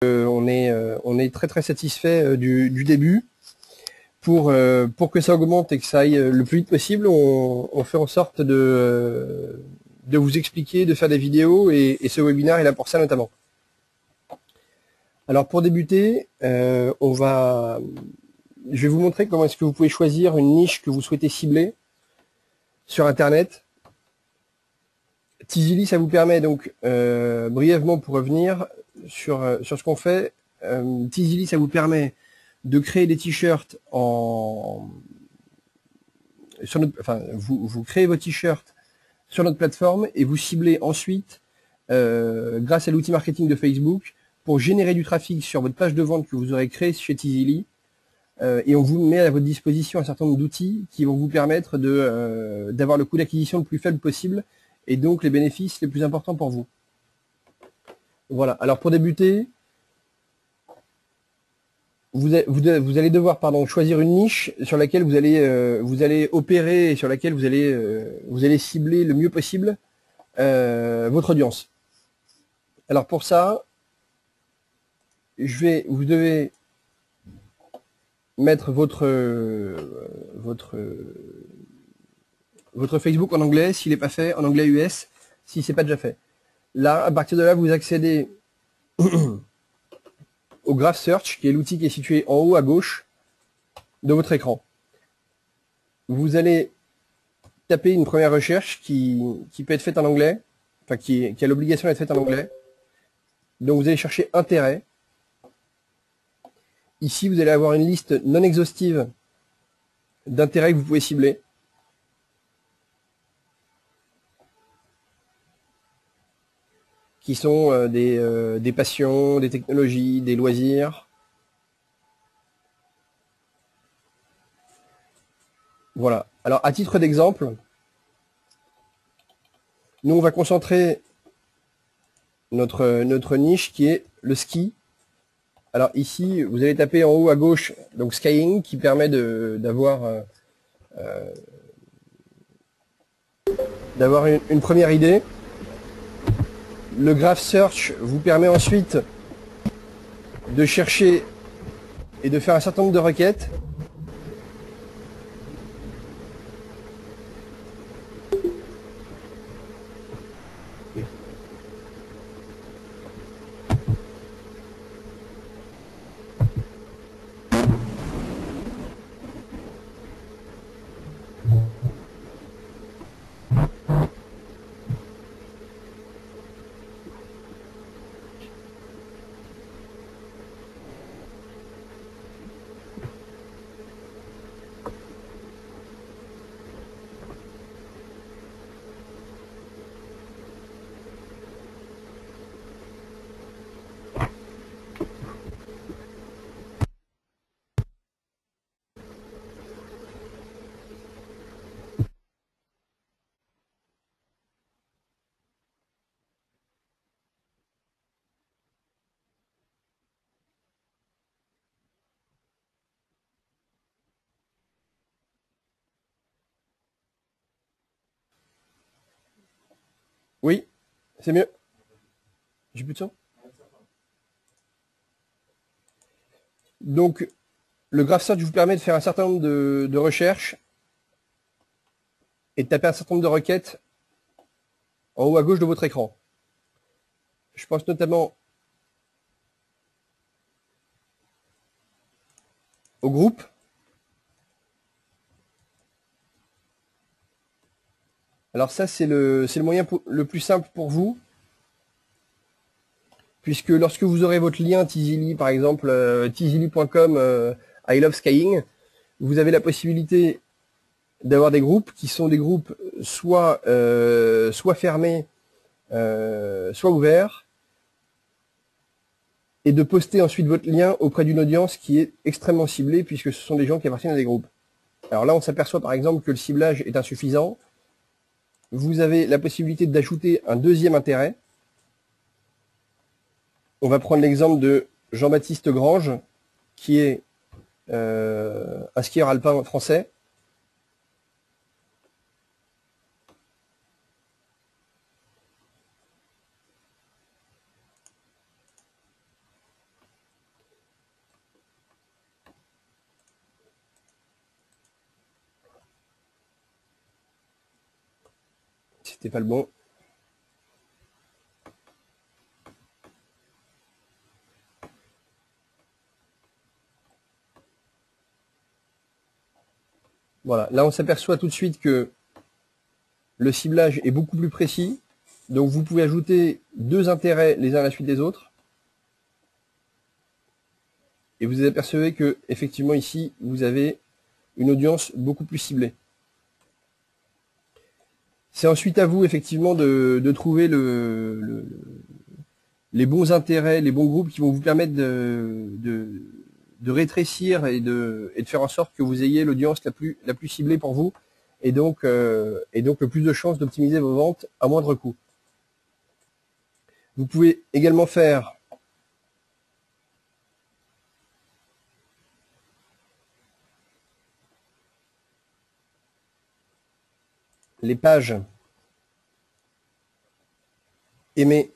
on est très très satisfait du début. Pour que ça augmente et que ça aille le plus vite possible, on fait en sorte de vous expliquer, de faire des vidéos, et ce webinaire est là pour ça notamment. Alors pour débuter, je vais vous montrer comment est-ce que vous pouvez choisir une niche que vous souhaitez cibler sur Internet. Teasily, ça vous permet donc, brièvement pour revenir sur ce qu'on fait, Teasily, ça vous permet de créer des t-shirts vous créez vos t-shirts sur notre plateforme et vous ciblez ensuite, grâce à l'outil marketing de Facebook, pour générer du trafic sur votre page de vente que vous aurez créée chez Teasily. Et on vous met à votre disposition un certain nombre d'outils qui vont vous permettre d'avoir le coût d'acquisition le plus faible possible et donc les bénéfices les plus importants pour vous. Voilà. Alors pour débuter, vous allez devoir choisir une niche sur laquelle vous allez opérer et sur laquelle vous allez cibler le mieux possible votre audience. Alors pour ça, vous devez mettre votre Facebook en anglais, s'il n'est pas fait, en anglais US, si c'est pas déjà fait. Là, à partir de là, vous accédez au Graph Search, qui est l'outil qui est situé en haut à gauche de votre écran. Vous allez taper une première recherche qui peut être faite en anglais, enfin qui a l'obligation d'être faite en anglais. Donc vous allez chercher intérêt. Ici, vous allez avoir une liste non exhaustive d'intérêts que vous pouvez cibler. Qui sont des passions, des technologies, des loisirs. Voilà. Alors, à titre d'exemple, nous, on va concentrer notre niche qui est le ski. Alors ici, vous allez taper en haut à gauche, donc skiing, qui permet d'avoir une première idée. Le Graph Search vous permet ensuite de chercher et de faire un certain nombre de requêtes. Oui, c'est mieux. J'ai plus de son. Donc, le Graph Search vous permet de faire un certain nombre de recherches et de taper un certain nombre de requêtes en haut à gauche de votre écran. Je pense notamment au groupe. Alors ça, c'est le moyen le plus simple pour vous, puisque lorsque vous aurez votre lien Teasily, par exemple, teasily.com I love skiing, vous avez la possibilité d'avoir des groupes qui sont des groupes soit fermés, soit ouverts, et de poster ensuite votre lien auprès d'une audience qui est extrêmement ciblée, puisque ce sont des gens qui appartiennent à des groupes. Alors là, on s'aperçoit par exemple que le ciblage est insuffisant. Vous avez la possibilité d'ajouter un deuxième intérêt. On va prendre l'exemple de Jean-Baptiste Grange, qui est un skieur alpin français. c'était pas le bon. Voilà, là on s'aperçoit tout de suite que le ciblage est beaucoup plus précis. Donc vous pouvez ajouter 2 intérêts les uns à la suite des autres. Et vous apercevez que effectivement ici, vous avez une audience beaucoup plus ciblée. C'est ensuite à vous effectivement de trouver les bons intérêts, les bons groupes qui vont vous permettre de rétrécir et de faire en sorte que vous ayez l'audience la plus ciblée pour vous et donc le plus de chances d'optimiser vos ventes à moindre coût. Vous pouvez également faire les pages aimées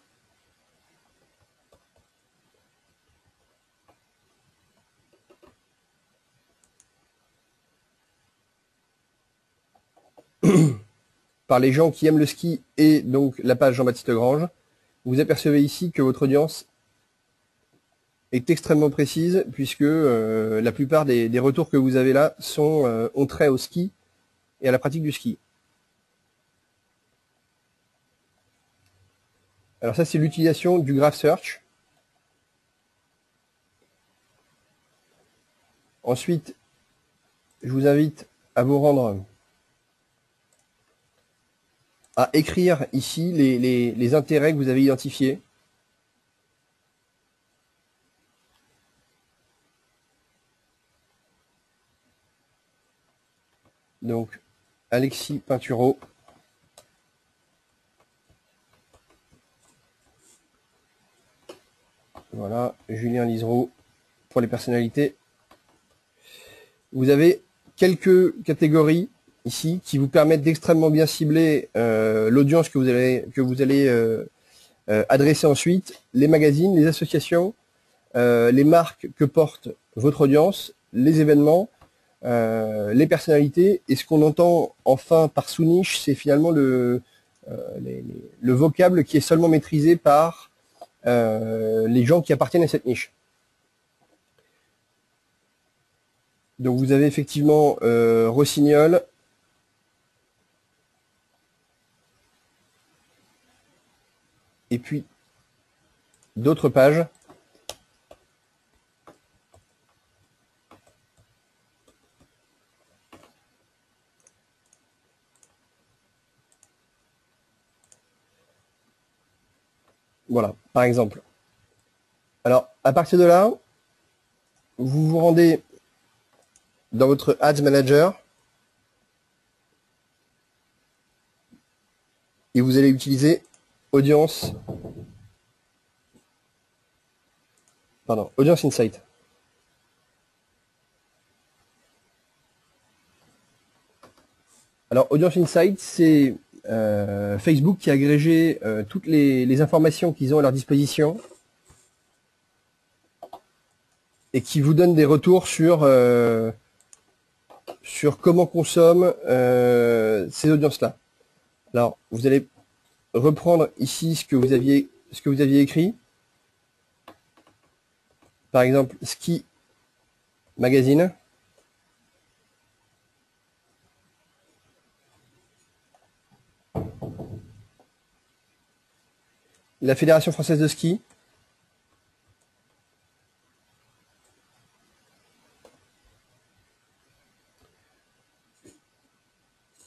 par les gens qui aiment le ski et donc la page Jean-Baptiste Grange. Vous apercevez ici que votre audience est extrêmement précise puisque la plupart des retours que vous avez là ont trait au ski et à la pratique du ski. Alors ça, c'est l'utilisation du Graph Search. Ensuite, je vous invite à vous rendre à écrire ici les intérêts que vous avez identifiés. Donc, Alexis Pinturo. Voilà, Julien Lisereau pour les personnalités. Vous avez quelques catégories ici qui vous permettent d'extrêmement bien cibler l'audience que vous allez adresser ensuite, les magazines, les associations, les marques que porte votre audience, les événements, les personnalités, et ce qu'on entend enfin par sous-niche, c'est finalement le vocable qui est seulement maîtrisé par les gens qui appartiennent à cette niche. Donc vous avez effectivement Rossignol, et puis d'autres pages. Voilà, par exemple. Alors, à partir de là, vous vous rendez dans votre Ads Manager et vous allez utiliser Audience Insight. Alors, Audience Insight, c'est Facebook qui a agrégé toutes les informations qu'ils ont à leur disposition et qui vous donne des retours sur comment consomment ces audiences-là. Alors, vous allez reprendre ici ce que vous aviez écrit. Par exemple, Ski Magazine. La Fédération française de ski.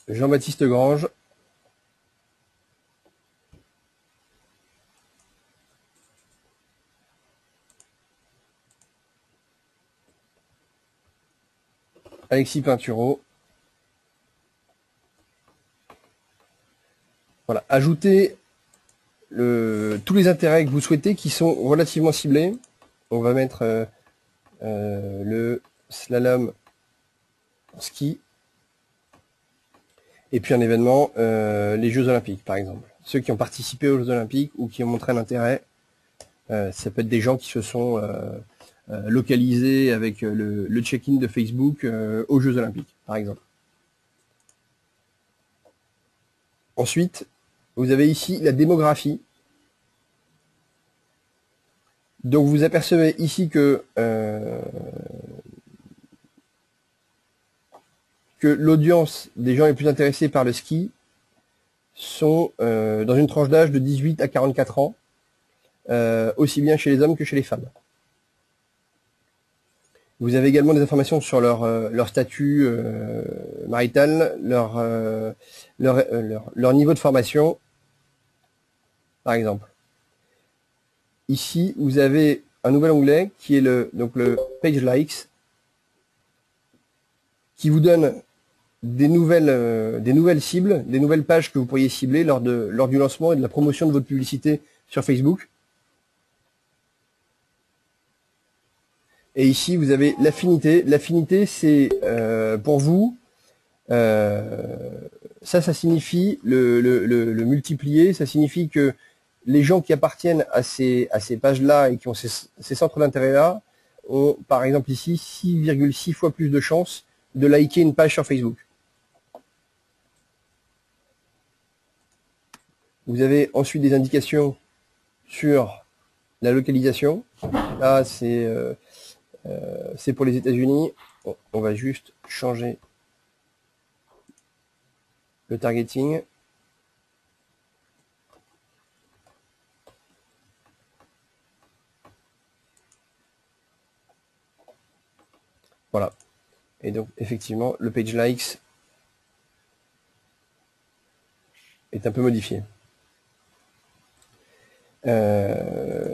Jean-Baptiste Grange. Alexis Pinturo. Voilà, ajoutez tous les intérêts que vous souhaitez qui sont relativement ciblés. On va mettre le slalom ski. Et puis un événement, les Jeux Olympiques par exemple. Ceux qui ont participé aux Jeux Olympiques ou qui ont montré un intérêt, ça peut être des gens qui se sont localisés avec le check-in de Facebook aux Jeux Olympiques par exemple. Ensuite, vous avez ici la démographie. Donc vous apercevez ici que l'audience des gens les plus intéressés par le ski sont dans une tranche d'âge de 18 à 44 ans, aussi bien chez les hommes que chez les femmes. Vous avez également des informations sur leur statut marital, leur niveau de formation, par exemple. Ici, vous avez un nouvel onglet qui est le Page Likes, qui vous donne des nouvelles cibles, des nouvelles pages que vous pourriez cibler lors du lancement et de la promotion de votre publicité sur Facebook. Et ici, vous avez l'affinité. L'affinité, c'est pour vous, ça signifie le multiplier, ça signifie que les gens qui appartiennent à ces pages-là et qui ont ces centres d'intérêt-là ont, par exemple ici, 6,6 fois plus de chances de liker une page sur Facebook. Vous avez ensuite des indications sur la localisation. Là, c'est pour les États-Unis. On va juste changer le targeting. Voilà. Et donc, effectivement, le page likes est un peu modifié.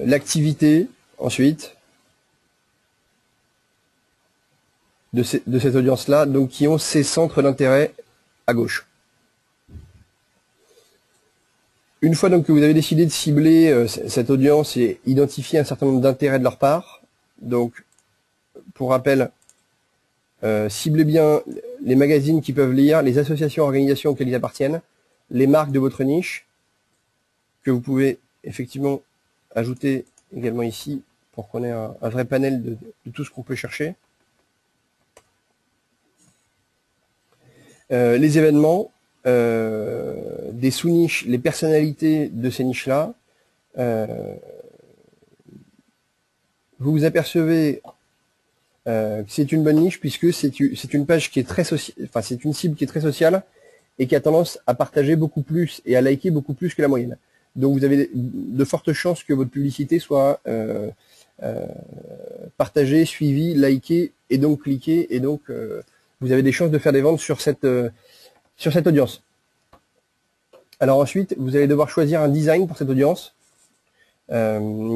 L'activité, ensuite, de cette audience-là, donc qui ont ces centres d'intérêt à gauche. Une fois donc que vous avez décidé de cibler cette audience et identifier un certain nombre d'intérêts de leur part, donc, pour rappel, ciblez bien les magazines qu'ils peuvent lire, les associations, organisations auxquelles ils appartiennent, les marques de votre niche, que vous pouvez effectivement ajouter également ici pour qu'on ait un vrai panel de tout ce qu'on peut chercher. Les événements, des sous-niches, les personnalités de ces niches-là, vous vous apercevez que c'est une bonne niche puisque c'est une page qui est très sociale, enfin c'est une cible qui est très sociale et qui a tendance à partager beaucoup plus et à liker beaucoup plus que la moyenne. Donc vous avez de fortes chances que votre publicité soit partagée, suivie, likée et donc cliquée, et donc vous avez des chances de faire des ventes sur cette audience. Alors ensuite, vous allez devoir choisir un design pour cette audience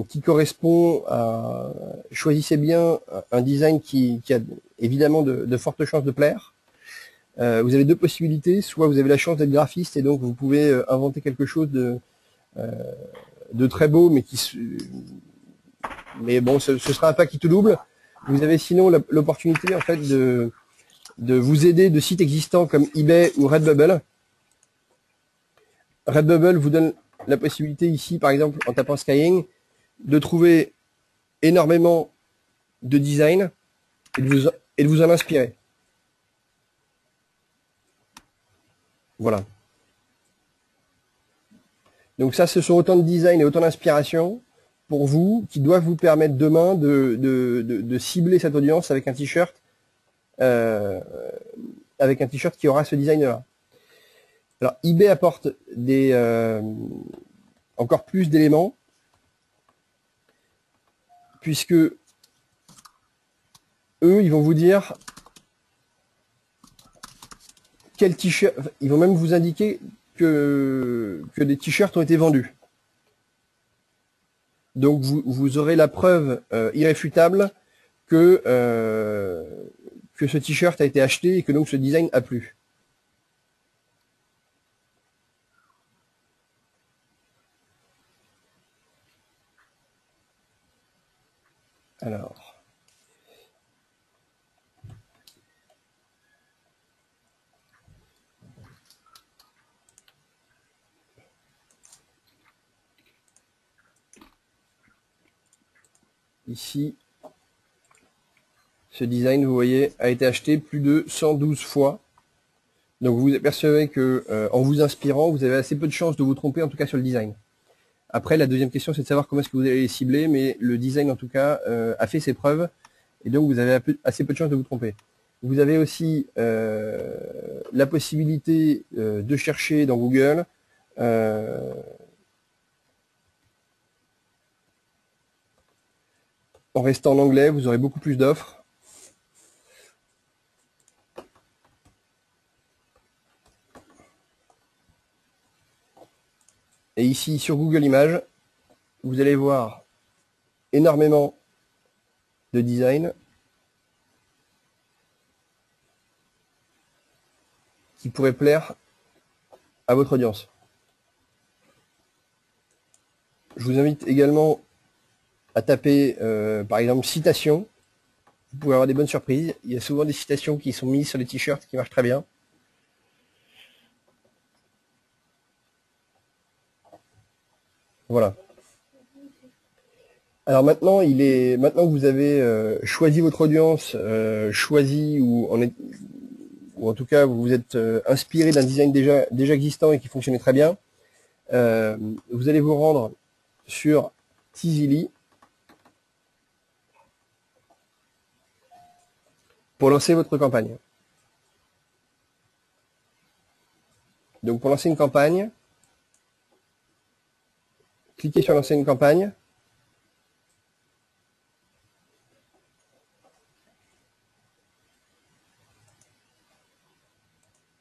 qui correspond à... Choisissez bien un design qui a évidemment de fortes chances de plaire. Vous avez deux possibilités. Soit vous avez la chance d'être graphiste et donc vous pouvez inventer quelque chose de très beau, mais bon, ce sera un pas qui tout double. Vous avez sinon l'opportunité en fait de vous aider de sites existants comme eBay ou Redbubble. Redbubble vous donne la possibilité ici, par exemple, en tapant Skyeng, de trouver énormément de designs et de vous en inspirer. Voilà. Donc ça, ce sont autant de designs et autant d'inspiration pour vous qui doivent vous permettre demain de cibler cette audience avec un t-shirt qui aura ce design-là. Alors, eBay apporte encore plus d'éléments, puisque eux, ils vont vous dire quel t-shirt, ils vont même vous indiquer que des t-shirts ont été vendus. Donc, vous aurez la preuve irréfutable que ce t-shirt a été acheté et que donc ce design a plu. Alors, ici, ce design, vous voyez, a été acheté plus de 112 fois Donc vous apercevez que en vous inspirant, vous avez assez peu de chances de vous tromper, en tout cas sur le design. Après, la deuxième question, c'est de savoir comment est-ce que vous allez les cibler, mais le design, en tout cas, a fait ses preuves, et donc vous avez assez peu de chances de vous tromper. Vous avez aussi la possibilité de chercher dans Google en restant en anglais, vous aurez beaucoup plus d'offres. Et ici, sur Google Images, vous allez voir énormément de design qui pourraient plaire à votre audience. Je vous invite également à taper, par exemple, citation. Vous pouvez avoir des bonnes surprises. Il y a souvent des citations qui sont mises sur les t-shirts qui marchent très bien. Voilà. Alors maintenant, maintenant que vous avez choisi votre audience, choisi ou en tout cas vous vous êtes inspiré d'un design déjà existant et qui fonctionnait très bien, vous allez vous rendre sur Teasily pour lancer votre campagne. Donc pour lancer une campagne, cliquez sur lancer une campagne.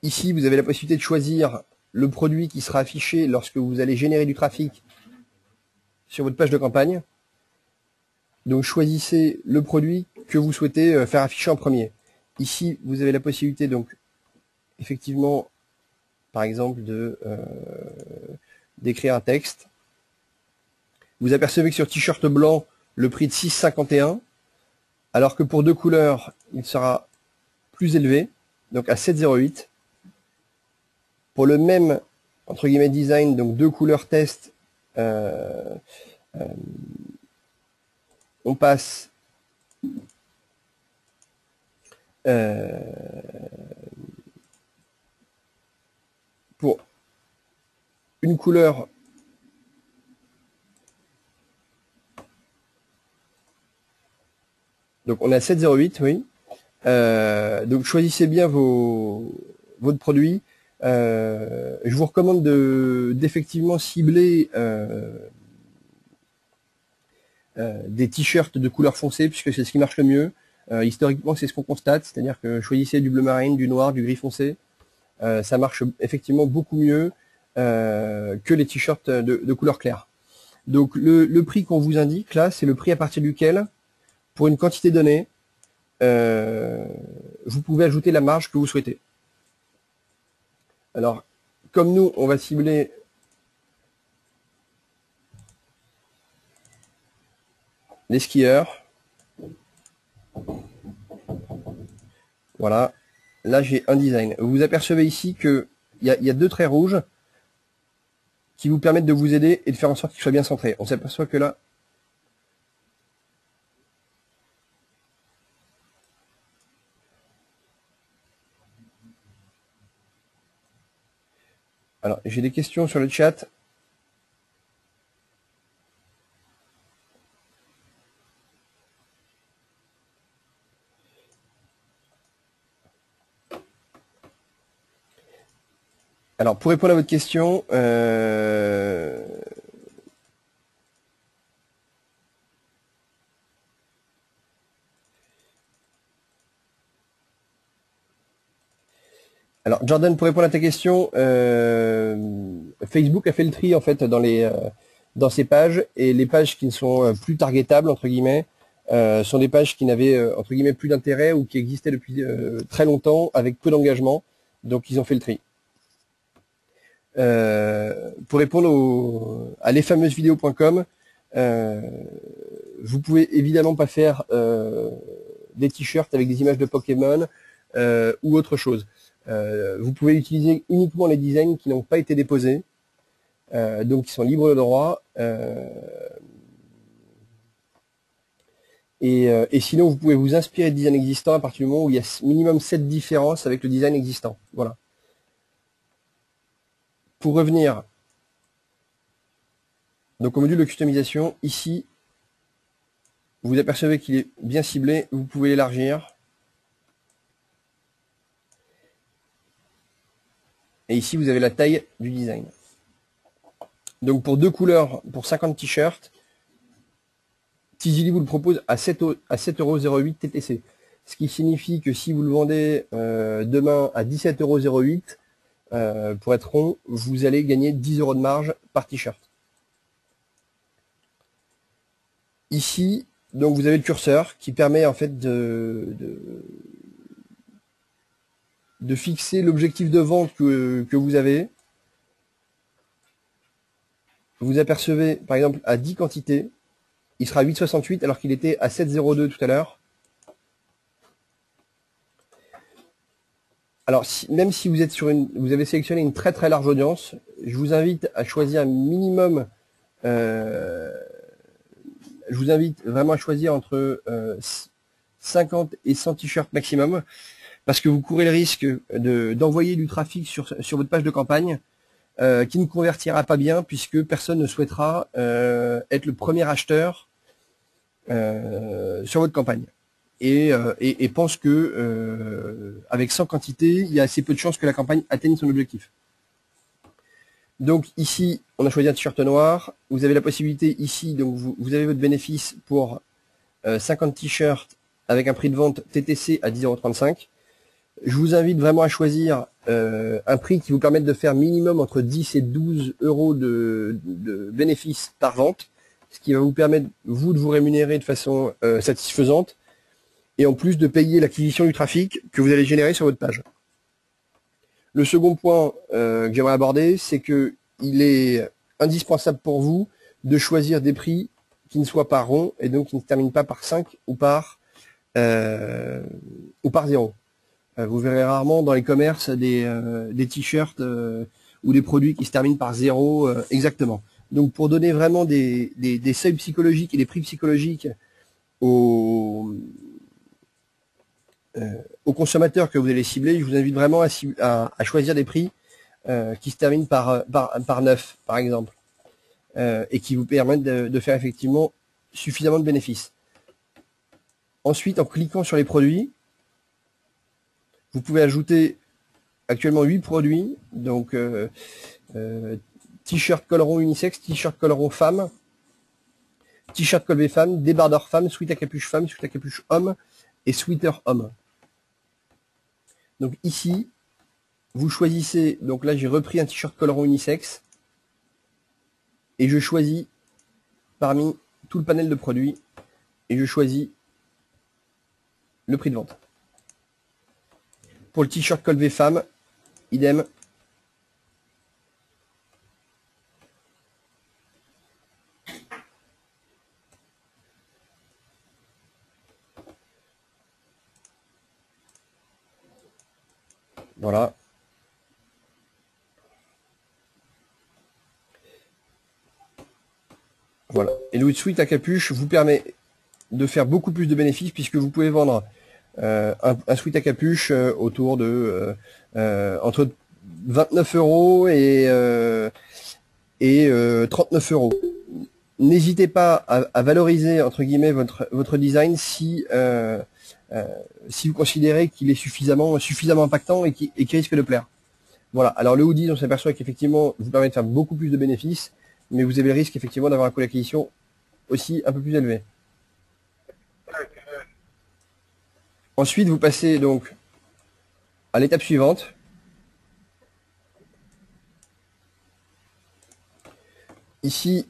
Ici, vous avez la possibilité de choisir le produit qui sera affiché lorsque vous allez générer du trafic sur votre page de campagne. Donc choisissez le produit que vous souhaitez faire afficher en premier. Ici, vous avez la possibilité, donc, effectivement, par exemple, d'écrire un texte. Vous apercevez que sur t-shirt blanc, le prix de 6,51, alors que pour deux couleurs, il sera plus élevé, donc à 7,08. Pour le même, entre guillemets, design, donc deux couleurs test, on passe pour une couleur donc on est à 7,08, oui. Donc choisissez bien votre produit. Je vous recommande d'effectivement cibler des t-shirts de couleur foncée, puisque c'est ce qui marche le mieux. Historiquement, c'est ce qu'on constate, c'est-à-dire que choisissez du bleu marine, du noir, du gris foncé. Ça marche effectivement beaucoup mieux que les t-shirts de couleur claire. Donc le prix qu'on vous indique là, c'est le prix à partir duquel, pour une quantité donnée, vous pouvez ajouter la marge que vous souhaitez. Alors, comme nous, on va cibler les skieurs. Voilà. Là, j'ai un design. Vous apercevez ici qu'il y a deux traits rouges qui vous permettent de vous aider et de faire en sorte qu'il soit bien centré. On s'aperçoit que là, alors j'ai des questions sur le chat. Alors, pour répondre à votre question, alors Jordan, pour répondre à ta question, Facebook a fait le tri en fait dans ces pages, et les pages qui ne sont plus targetables entre guillemets sont des pages qui n'avaient entre guillemets plus d'intérêt ou qui existaient depuis très longtemps avec peu d'engagement. Donc ils ont fait le tri. Pour répondre à lesfameusesvidéos.com, vous pouvez évidemment pas faire des t-shirts avec des images de Pokémon ou autre chose. Vous pouvez utiliser uniquement les designs qui n'ont pas été déposés, donc qui sont libres de droit. Et sinon, vous pouvez vous inspirer de design existant à partir du moment où il y a minimum 7 différences avec le design existant. Voilà. Pour revenir donc au module de customisation, ici, vous apercevez qu'il est bien ciblé, vous pouvez l'élargir. Et ici, vous avez la taille du design. Donc pour 2 couleurs, pour 50 t-shirts, Tizili vous le propose à 7,08 € TTC. Ce qui signifie que si vous le vendez demain à 17,08 €, pour être rond, vous allez gagner 10 € de marge par t-shirt. Ici, donc vous avez le curseur qui permet en fait de fixer l'objectif de vente que vous avez. Vous apercevez par exemple à 10 quantités, il sera à 8,68 alors qu'il était à 7,02 tout à l'heure. Alors même si vous êtes vous avez sélectionné une très très large audience, je vous invite à choisir un minimum. Je vous invite vraiment à choisir entre 50 et 100 t-shirts maximum, parce que vous courez le risque d'envoyer du trafic sur votre page de campagne qui ne convertira pas bien, puisque personne ne souhaitera être le premier acheteur sur votre campagne. Et pense que avec 100 quantités, il y a assez peu de chances que la campagne atteigne son objectif. Donc ici, on a choisi un t-shirt noir. Vous avez la possibilité ici, donc vous avez votre bénéfice pour 50 t-shirts avec un prix de vente TTC à 10,35 €. Je vous invite vraiment à choisir un prix qui vous permette de faire minimum entre 10 et 12 € de bénéfices par vente, ce qui va vous permettre, vous, de vous rémunérer de façon satisfaisante, et en plus de payer l'acquisition du trafic que vous allez générer sur votre page. Le second point que j'aimerais aborder, c'est que il est indispensable pour vous de choisir des prix qui ne soient pas ronds et donc qui ne se terminent pas par 5 ou par 0. Vous verrez rarement dans les commerces des t-shirts ou des produits qui se terminent par 0 exactement. Donc pour donner vraiment des seuils psychologiques et des prix psychologiques aux consommateurs que vous allez cibler, je vous invite vraiment à choisir des prix qui se terminent par 9, par exemple, et qui vous permettent de faire effectivement suffisamment de bénéfices. Ensuite, en cliquant sur les produits, vous pouvez ajouter actuellement 8 produits, donc t-shirt col rond unisexe, t-shirt col rond femme, t-shirt col V femme, débardeur femme, sweat à capuche homme et sweater homme. Donc ici, vous choisissez, donc là j'ai repris un t-shirt col rond unisexe, et je choisis parmi tout le panel de produits, et je choisis le prix de vente. Pour le t-shirt col V femme, idem. Voilà. Voilà. Et le sweat à capuche vous permet de faire beaucoup plus de bénéfices, puisque vous pouvez vendre un sweat à capuche autour de entre 29 € et 39 €. N'hésitez pas à valoriser entre guillemets votre design si vous considérez qu'il est suffisamment impactant et qui risque de plaire. Voilà. Alors le hoodie, on s'aperçoit qu'effectivement vous permet de faire beaucoup plus de bénéfices, mais vous avez le risque effectivement d'avoir un coût d'acquisition aussi un peu plus élevé. Ensuite, vous passez donc à l'étape suivante. Ici,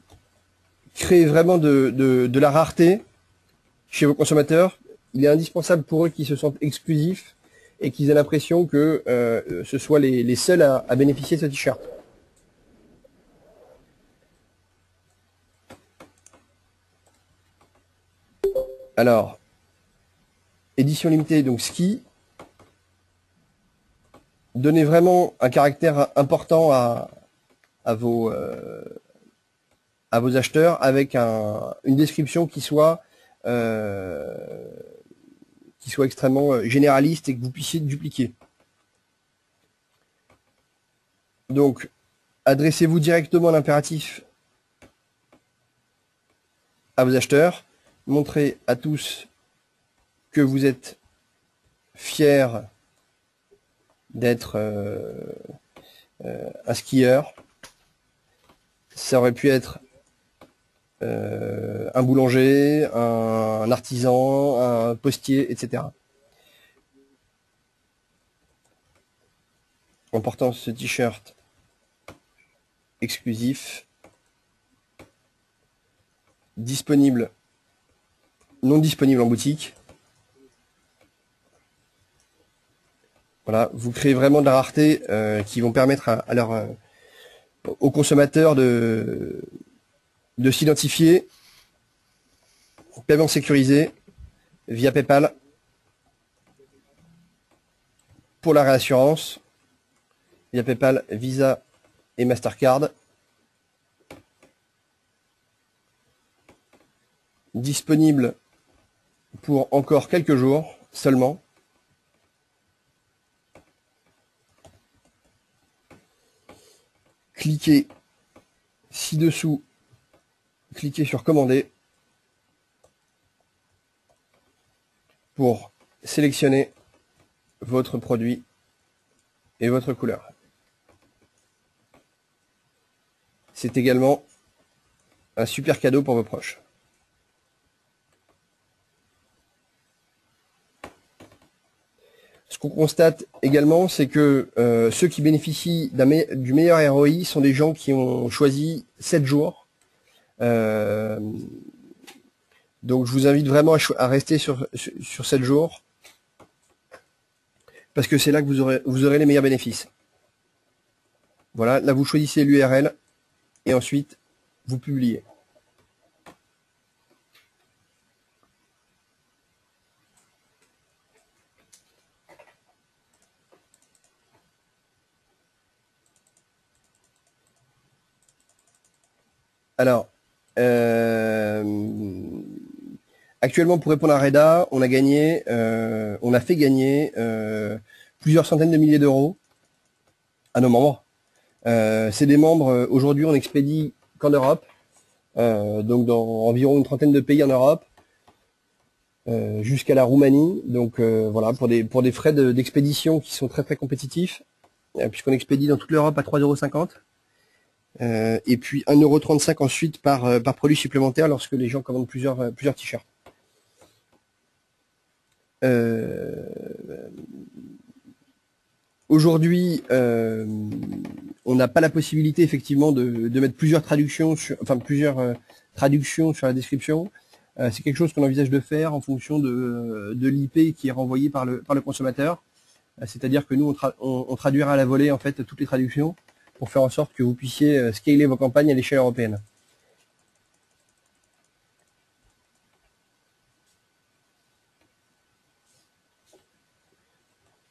créer vraiment de la rareté chez vos consommateurs. Il est indispensable pour eux qu'ils se sentent exclusifs et qu'ils aient l'impression que ce soit les seuls à bénéficier de ce t-shirt. Alors, édition limitée, donc ski. Donnez vraiment un caractère important à vos acheteurs avec une description qui soit extrêmement généraliste et que vous puissiez dupliquer. Donc, adressez-vous directement l'impératif à vos acheteurs. Montrez à tous que vous êtes fiers d'être un skieur. Ça aurait pu être un boulanger, un artisan, un postier, etc. En portant ce t-shirt exclusif, disponible, non disponible en boutique. Voilà, vous créez vraiment de la rareté qui vont permettre aux consommateurs de s'identifier. Paiement sécurisé via PayPal pour la réassurance, via PayPal, Visa et Mastercard. Disponible pour encore quelques jours seulement. Cliquez ci-dessous, cliquez sur commander pour sélectionner votre produit et votre couleur. C'est également un super cadeau pour vos proches. Ce qu'on constate également, c'est que ceux qui bénéficient du meilleur ROI sont des gens qui ont choisi 7 jours. Donc je vous invite vraiment à rester sur 7 jours, parce que c'est là que vous aurez les meilleurs bénéfices. Voilà, là vous choisissez l'URL et ensuite vous publiez. Alors, actuellement, pour répondre à Reda, on a fait gagner plusieurs centaines de milliers d'euros à nos membres. C'est des membres, aujourd'hui, on expédie qu'en Europe, donc dans environ une trentaine de pays en Europe, jusqu'à la Roumanie. Donc voilà, pour des frais d'expédition qui sont très très compétitifs, puisqu'on expédie dans toute l'Europe à 3,50 €. Et puis 1,35 € ensuite par produit supplémentaire lorsque les gens commandent plusieurs t-shirts. Aujourd'hui, on n'a pas la possibilité effectivement de mettre plusieurs traductions sur la description. C'est quelque chose qu'on envisage de faire en fonction de l'IP qui est renvoyé par le consommateur. C'est-à-dire que nous, on traduira à la volée en fait toutes les traductions pour faire en sorte que vous puissiez scaler vos campagnes à l'échelle européenne.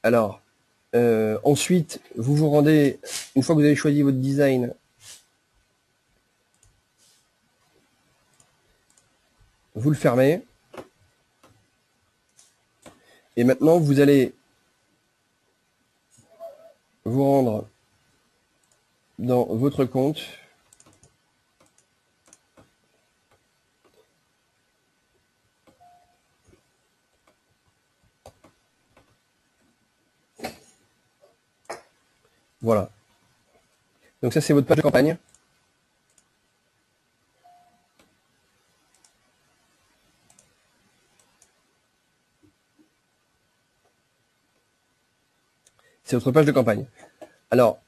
Alors, ensuite, vous vous rendez, une fois que vous avez choisi votre design, vous le fermez. Et maintenant, vous allez vous rendre dans votre compte. Voilà. Donc ça, c'est votre page de campagne. C'est votre page de campagne. Alors,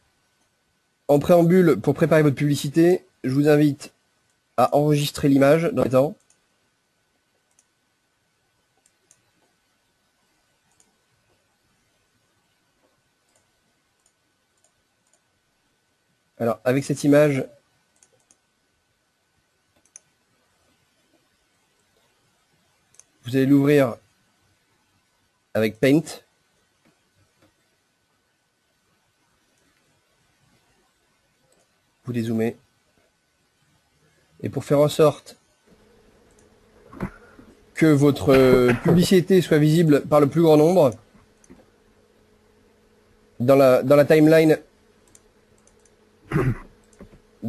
en préambule, pour préparer votre publicité, je vous invite à enregistrer l'image dans les temps. Alors, avec cette image, vous allez l'ouvrir avec Paint. Vous dézoomez. Et pour faire en sorte que votre publicité soit visible par le plus grand nombre, dans la timeline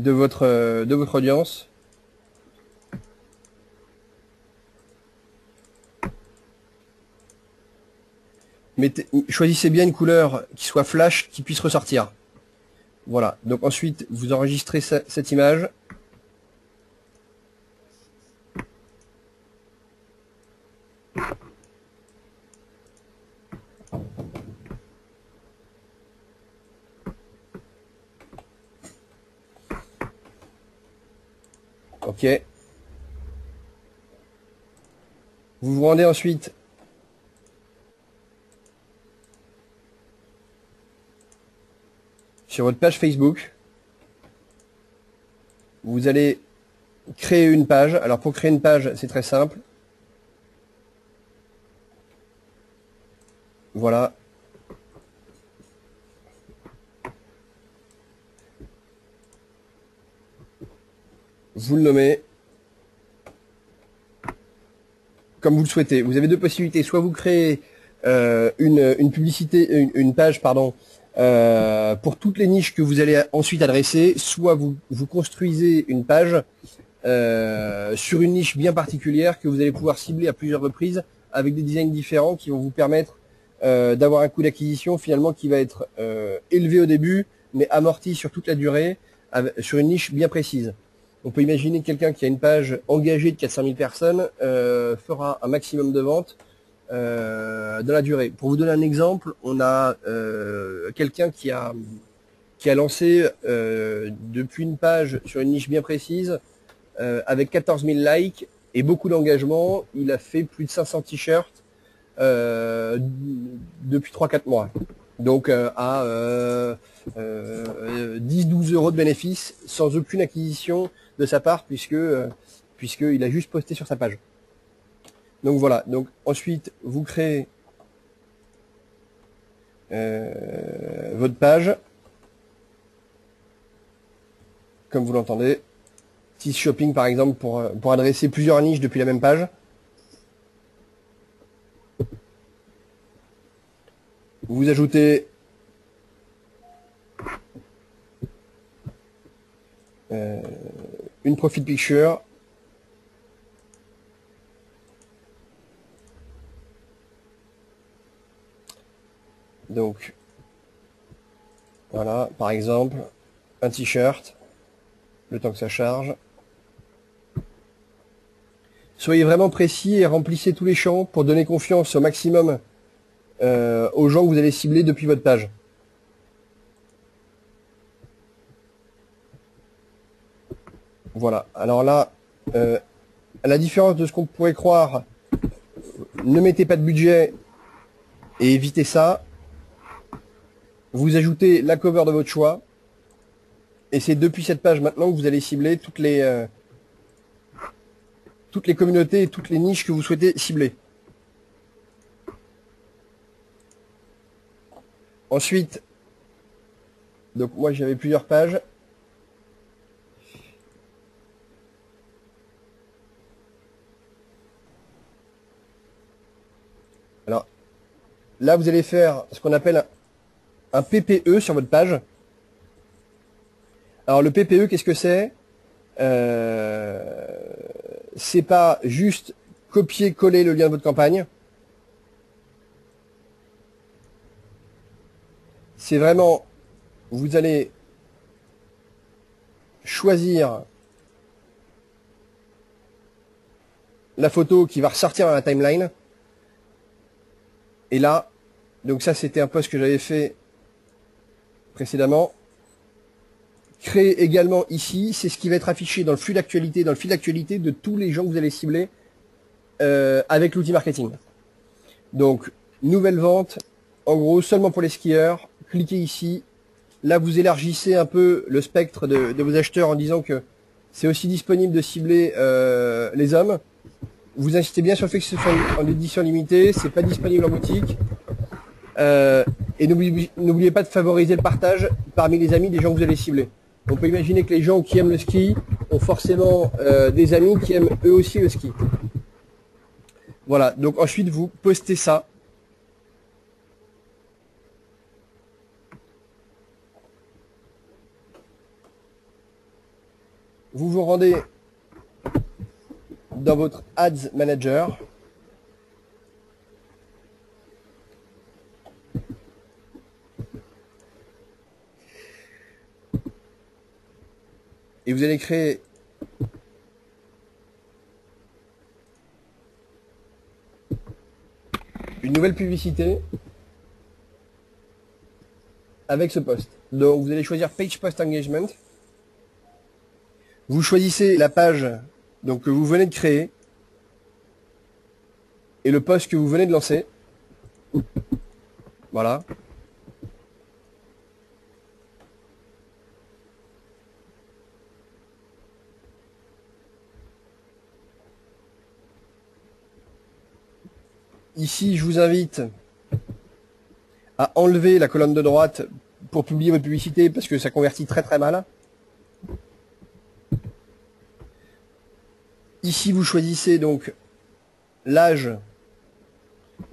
de votre audience. Choisissez bien une couleur qui soit flash, qui puisse ressortir. Voilà, donc ensuite vous enregistrez cette image. Ok. Vous vous rendez ensuite sur votre page Facebook. Vous allez créer une page. Alors pour créer une page, c'est très simple. Voilà. Vous le nommez comme vous le souhaitez. Vous avez deux possibilités. Soit vous créez une publicité, une page, pardon, pour toutes les niches que vous allez ensuite adresser, soit vous construisez une page sur une niche bien particulière que vous allez pouvoir cibler à plusieurs reprises avec des designs différents qui vont vous permettre d'avoir un coût d'acquisition finalement qui va être élevé au début, mais amorti sur toute la durée, sur une niche bien précise. On peut imaginer que quelqu'un qui a une page engagée de 400 000 personnes fera un maximum de ventes dans la durée. Pour vous donner un exemple, on a quelqu'un qui a lancé depuis une page sur une niche bien précise avec 14 000 likes et beaucoup d'engagement. Il a fait plus de 500 t-shirts depuis 3-4 mois. Donc à 10-12 euros de bénéfice sans aucune acquisition de sa part puisqu'il a juste posté sur sa page. Donc voilà, donc ensuite vous créez votre page comme vous l'entendez. Petit shopping par exemple pour adresser plusieurs niches depuis la même page. Vous ajoutez une profile picture. Donc, voilà, par exemple, un t-shirt, le temps que ça charge. Soyez vraiment précis et remplissez tous les champs pour donner confiance au maximum aux gens que vous allez cibler depuis votre page. Voilà, alors là, à la différence de ce qu'on pourrait croire, ne mettez pas de budget et évitez ça. Vous ajoutez la cover de votre choix. Et c'est depuis cette page maintenant que vous allez cibler toutes les communautés et toutes les niches que vous souhaitez cibler. Ensuite, donc moi j'avais plusieurs pages. Alors, là vous allez faire ce qu'on appelle un PPE sur votre page. Alors le PPE, qu'est-ce que c'est? C'est pas juste copier-coller le lien de votre campagne. C'est vraiment, vous allez choisir la photo qui va ressortir dans la timeline. Et là, donc ça c'était un post que j'avais fait précédemment. Créer également ici, c'est ce qui va être affiché dans le flux d'actualité, dans le fil d'actualité de tous les gens que vous allez cibler avec l'outil marketing. Donc, nouvelle vente, en gros seulement pour les skieurs. Cliquez ici. Là, vous élargissez un peu le spectre de vos acheteurs en disant que c'est aussi disponible de cibler les hommes. Vous insistez bien sur le fait que c'est en édition limitée, c'est pas disponible en boutique. Et n'oubliez pas de favoriser le partage parmi les amis des gens que vous allez cibler. On peut imaginer que les gens qui aiment le ski ont forcément des amis qui aiment eux aussi le ski. Voilà, donc ensuite vous postez ça. vous vous rendez dans votre Ads Manager. Et vous allez créer une nouvelle publicité avec ce post. Donc vous allez choisir Page Post Engagement. Vous choisissez la page donc, que vous venez de créer et le post que vous venez de lancer. Voilà. Ici, je vous invite à enlever la colonne de droite pour publier votre publicité parce que ça convertit très très mal. Ici, vous choisissez donc l'âge.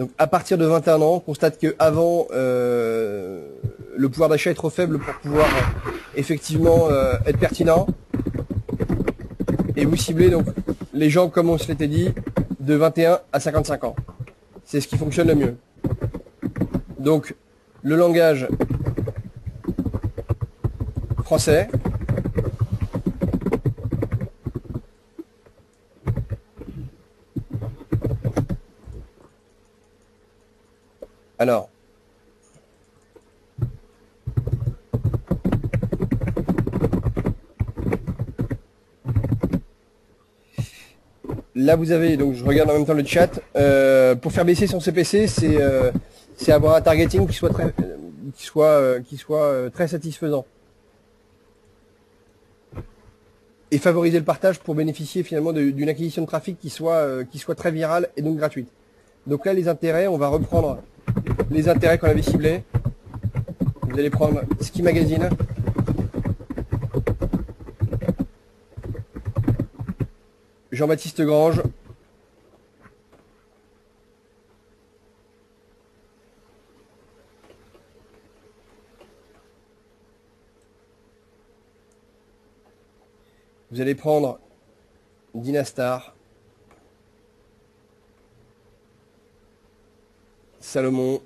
Donc à partir de 21 ans, on constate que avant le pouvoir d'achat est trop faible pour pouvoir effectivement être pertinent. Et vous ciblez donc les gens, comme on se l'était dit, de 21 à 55 ans. C'est ce qui fonctionne le mieux. Donc le langage français. Alors, là vous avez, donc je regarde en même temps le chat, pour faire baisser son CPC, c'est avoir un targeting qui soit très satisfaisant. Et favoriser le partage pour bénéficier finalement d'une acquisition de trafic qui soit très virale et donc gratuite. Donc là les intérêts, on va reprendre les intérêts qu'on avait ciblés. Vous allez prendre Ski Magazine. Jean-Baptiste Grange. Vous allez prendre Dynastar. Salomon.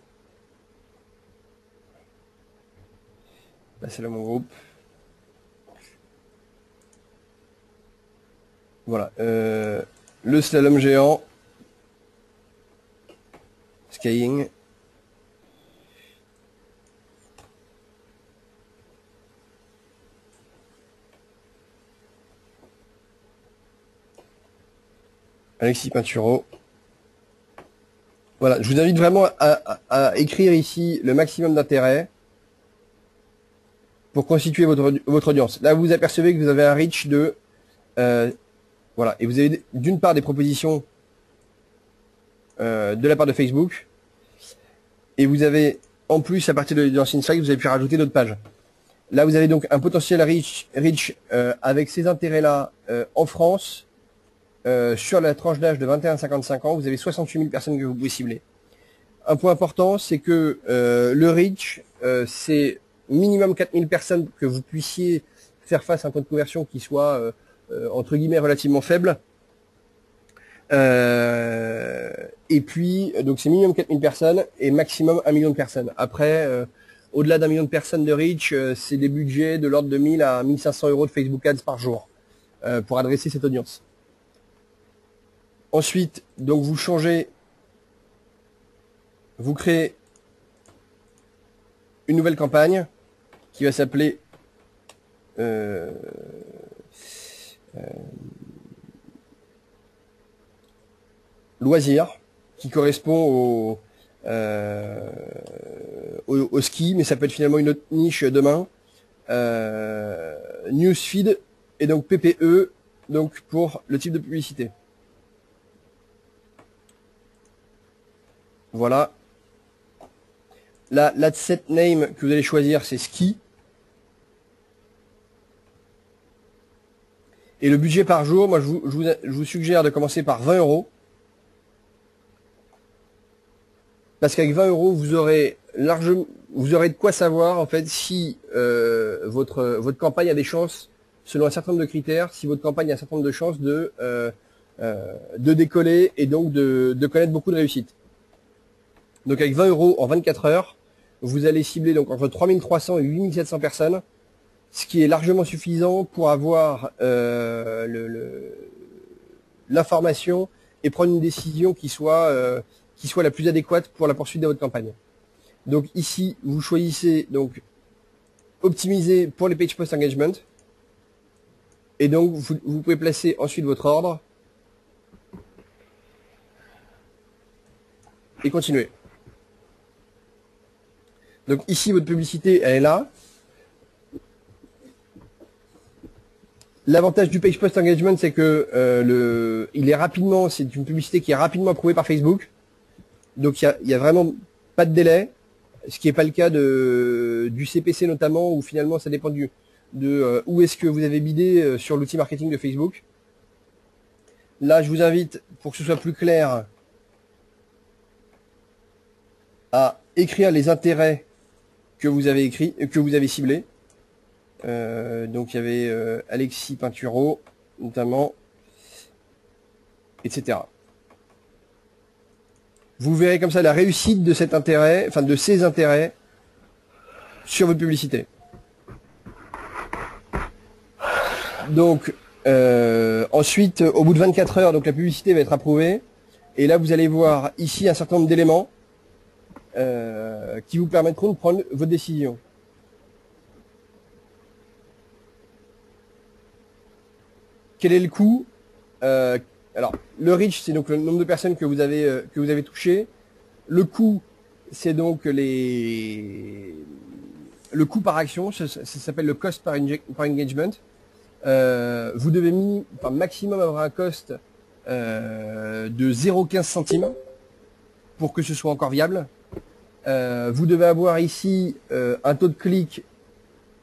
Là, Salomon Group. Voilà. Le slalom géant. Skying. Alexis Pinturo. Voilà, je vous invite vraiment à écrire ici le maximum d'intérêt pour constituer votre audience. Là, vous apercevez que vous avez un reach de... voilà, et vous avez d'une part des propositions de la part de Facebook, et vous avez, en plus, à partir de l'ancien site, vous avez pu rajouter d'autres pages. Là, vous avez donc un potentiel reach avec ces intérêts-là en France. Sur la tranche d'âge de 21 à 55 ans, vous avez 68 000 personnes que vous pouvez cibler. Un point important, c'est que le reach, c'est minimum 4 000 personnes que vous puissiez faire face à un taux de conversion qui soit, entre guillemets, relativement faible. Et puis, donc c'est minimum 4 000 personnes et maximum 1 million de personnes. Après, au-delà d'1 million de personnes de reach, c'est des budgets de l'ordre de 1000 à 1500 € de Facebook Ads par jour pour adresser cette audience. Ensuite, donc vous changez, vous créez une nouvelle campagne qui va s'appeler loisir, qui correspond au ski, mais ça peut être finalement une autre niche demain. Newsfeed et donc PPE, donc pour le type de publicité. Voilà. L'adset name que vous allez choisir, c'est ski. Et le budget par jour, moi je vous suggère de commencer par 20 €. Parce qu'avec 20 €, vous aurez de quoi savoir en fait si votre campagne a des chances selon un certain nombre de critères, si votre campagne a un certain nombre de chances de décoller et donc de connaître beaucoup de réussite. Donc avec 20 € en 24 heures, vous allez cibler donc entre 3300 et 8700 personnes, ce qui est largement suffisant pour avoir l'information et prendre une décision qui soit la plus adéquate pour la poursuite de votre campagne. Donc ici, vous choisissez donc optimiser pour les page post engagement, et donc vous pouvez placer ensuite votre ordre et continuer. Donc ici, votre publicité, elle est là. L'avantage du page post engagement, c'est que c'est une publicité qui est rapidement approuvée par Facebook. Donc il y a vraiment pas de délai, ce qui n'est pas le cas du CPC notamment, où finalement ça dépend où est-ce que vous avez bidé sur l'outil marketing de Facebook. Là, je vous invite, pour que ce soit plus clair, à écrire les intérêts que vous avez ciblés. Donc il y avait Alexis Pinturo, notamment, etc. Vous verrez comme ça la réussite de cet intérêt, enfin de ces intérêts sur votre publicité. Donc ensuite, au bout de 24 heures, donc la publicité va être approuvée. Et là, vous allez voir ici un certain nombre d'éléments qui vous permettront de prendre votre décision. Quel est le coût? Alors, le reach, c'est donc le nombre de personnes que vous avez touché. Le coût, c'est donc le coût par action. Ça s'appelle le cost par engagement. Vous devez maximum avoir un cost de 0,15 centimes pour que ce soit encore viable. Vous devez avoir ici un taux de clic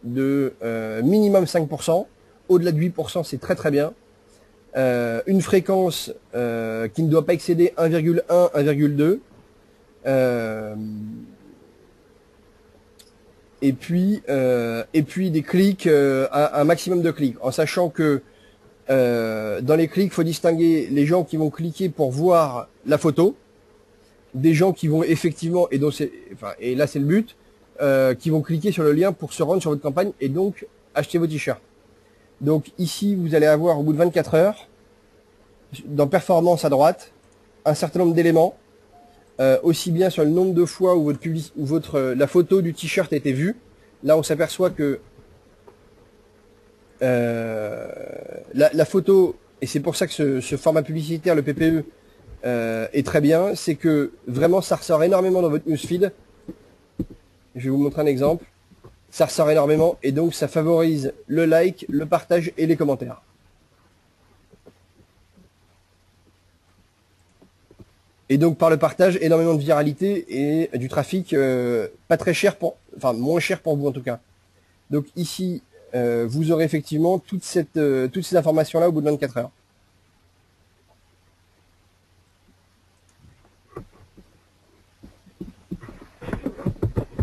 de minimum 5%. Au-delà de 8%, c'est très très bien. Une fréquence qui ne doit pas excéder 1,1, 1,2. Et puis des clics, un maximum de clics, en sachant que dans les clics, il faut distinguer les gens qui vont cliquer pour voir la photo, des gens qui vont effectivement, et là c'est le but, qui vont cliquer sur le lien pour se rendre sur votre campagne et donc acheter vos t-shirts. Donc ici, vous allez avoir au bout de 24 heures, dans performance à droite, un certain nombre d'éléments, aussi bien sur le nombre de fois où la photo du t-shirt a été vue. Là, on s'aperçoit que la photo, et c'est pour ça que ce format publicitaire, le PPE, est très bien, c'est que vraiment ça ressort énormément dans votre newsfeed. Je vais vous montrer un exemple. Ça ressort énormément et donc ça favorise le like, le partage et les commentaires. Et donc par le partage, énormément de viralité et du trafic pas très cher moins cher pour vous en tout cas. Donc ici, vous aurez effectivement toutes ces informations-là au bout de 24 heures.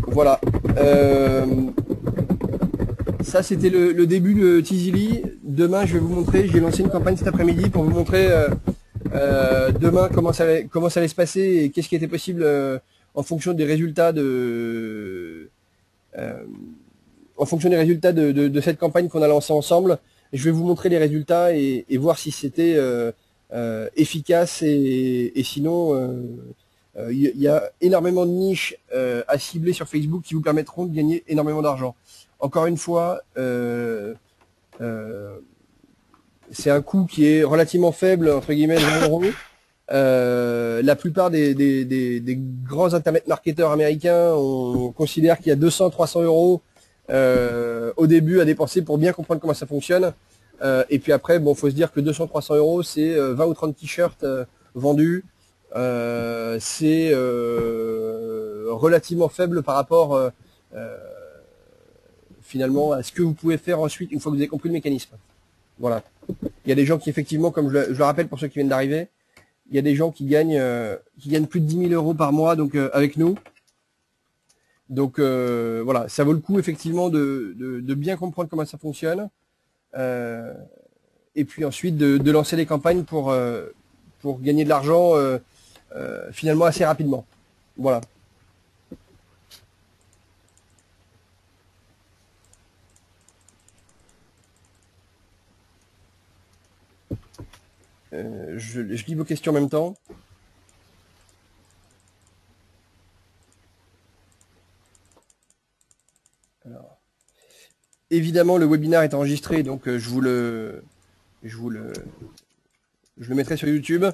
Voilà. Ça, c'était le début de Teasily. Demain, je vais vous montrer, j'ai lancé une campagne cet après-midi pour vous montrer demain comment ça allait se passer et qu'est-ce qui était possible en fonction des résultats de cette campagne qu'on a lancée ensemble. Je vais vous montrer les résultats et voir si c'était efficace et sinon il y a énormément de niches à cibler sur Facebook qui vous permettront de gagner énormément d'argent. Encore une fois, c'est un coût qui est relativement faible, entre guillemets, 20 €. La plupart des grands internet marketeurs américains, on considère qu'il y a 200-300 € au début à dépenser pour bien comprendre comment ça fonctionne. Et puis après, bon, faut se dire que 200-300 €, c'est 20 ou 30 t-shirts vendus. C'est relativement faible par rapport finalement à ce que vous pouvez faire ensuite une fois que vous avez compris le mécanisme. Voilà. Il y a des gens qui effectivement, comme je le rappelle pour ceux qui viennent d'arriver, il y a des gens qui gagnent plus de 10 000 € par mois donc avec nous. Donc voilà, ça vaut le coup effectivement de bien comprendre comment ça fonctionne. et puis ensuite de lancer les campagnes pour gagner de l'argent finalement assez rapidement. Voilà. Je lis vos questions en même temps. Alors, évidemment, le webinaire est enregistré, donc je le mettrai sur YouTube.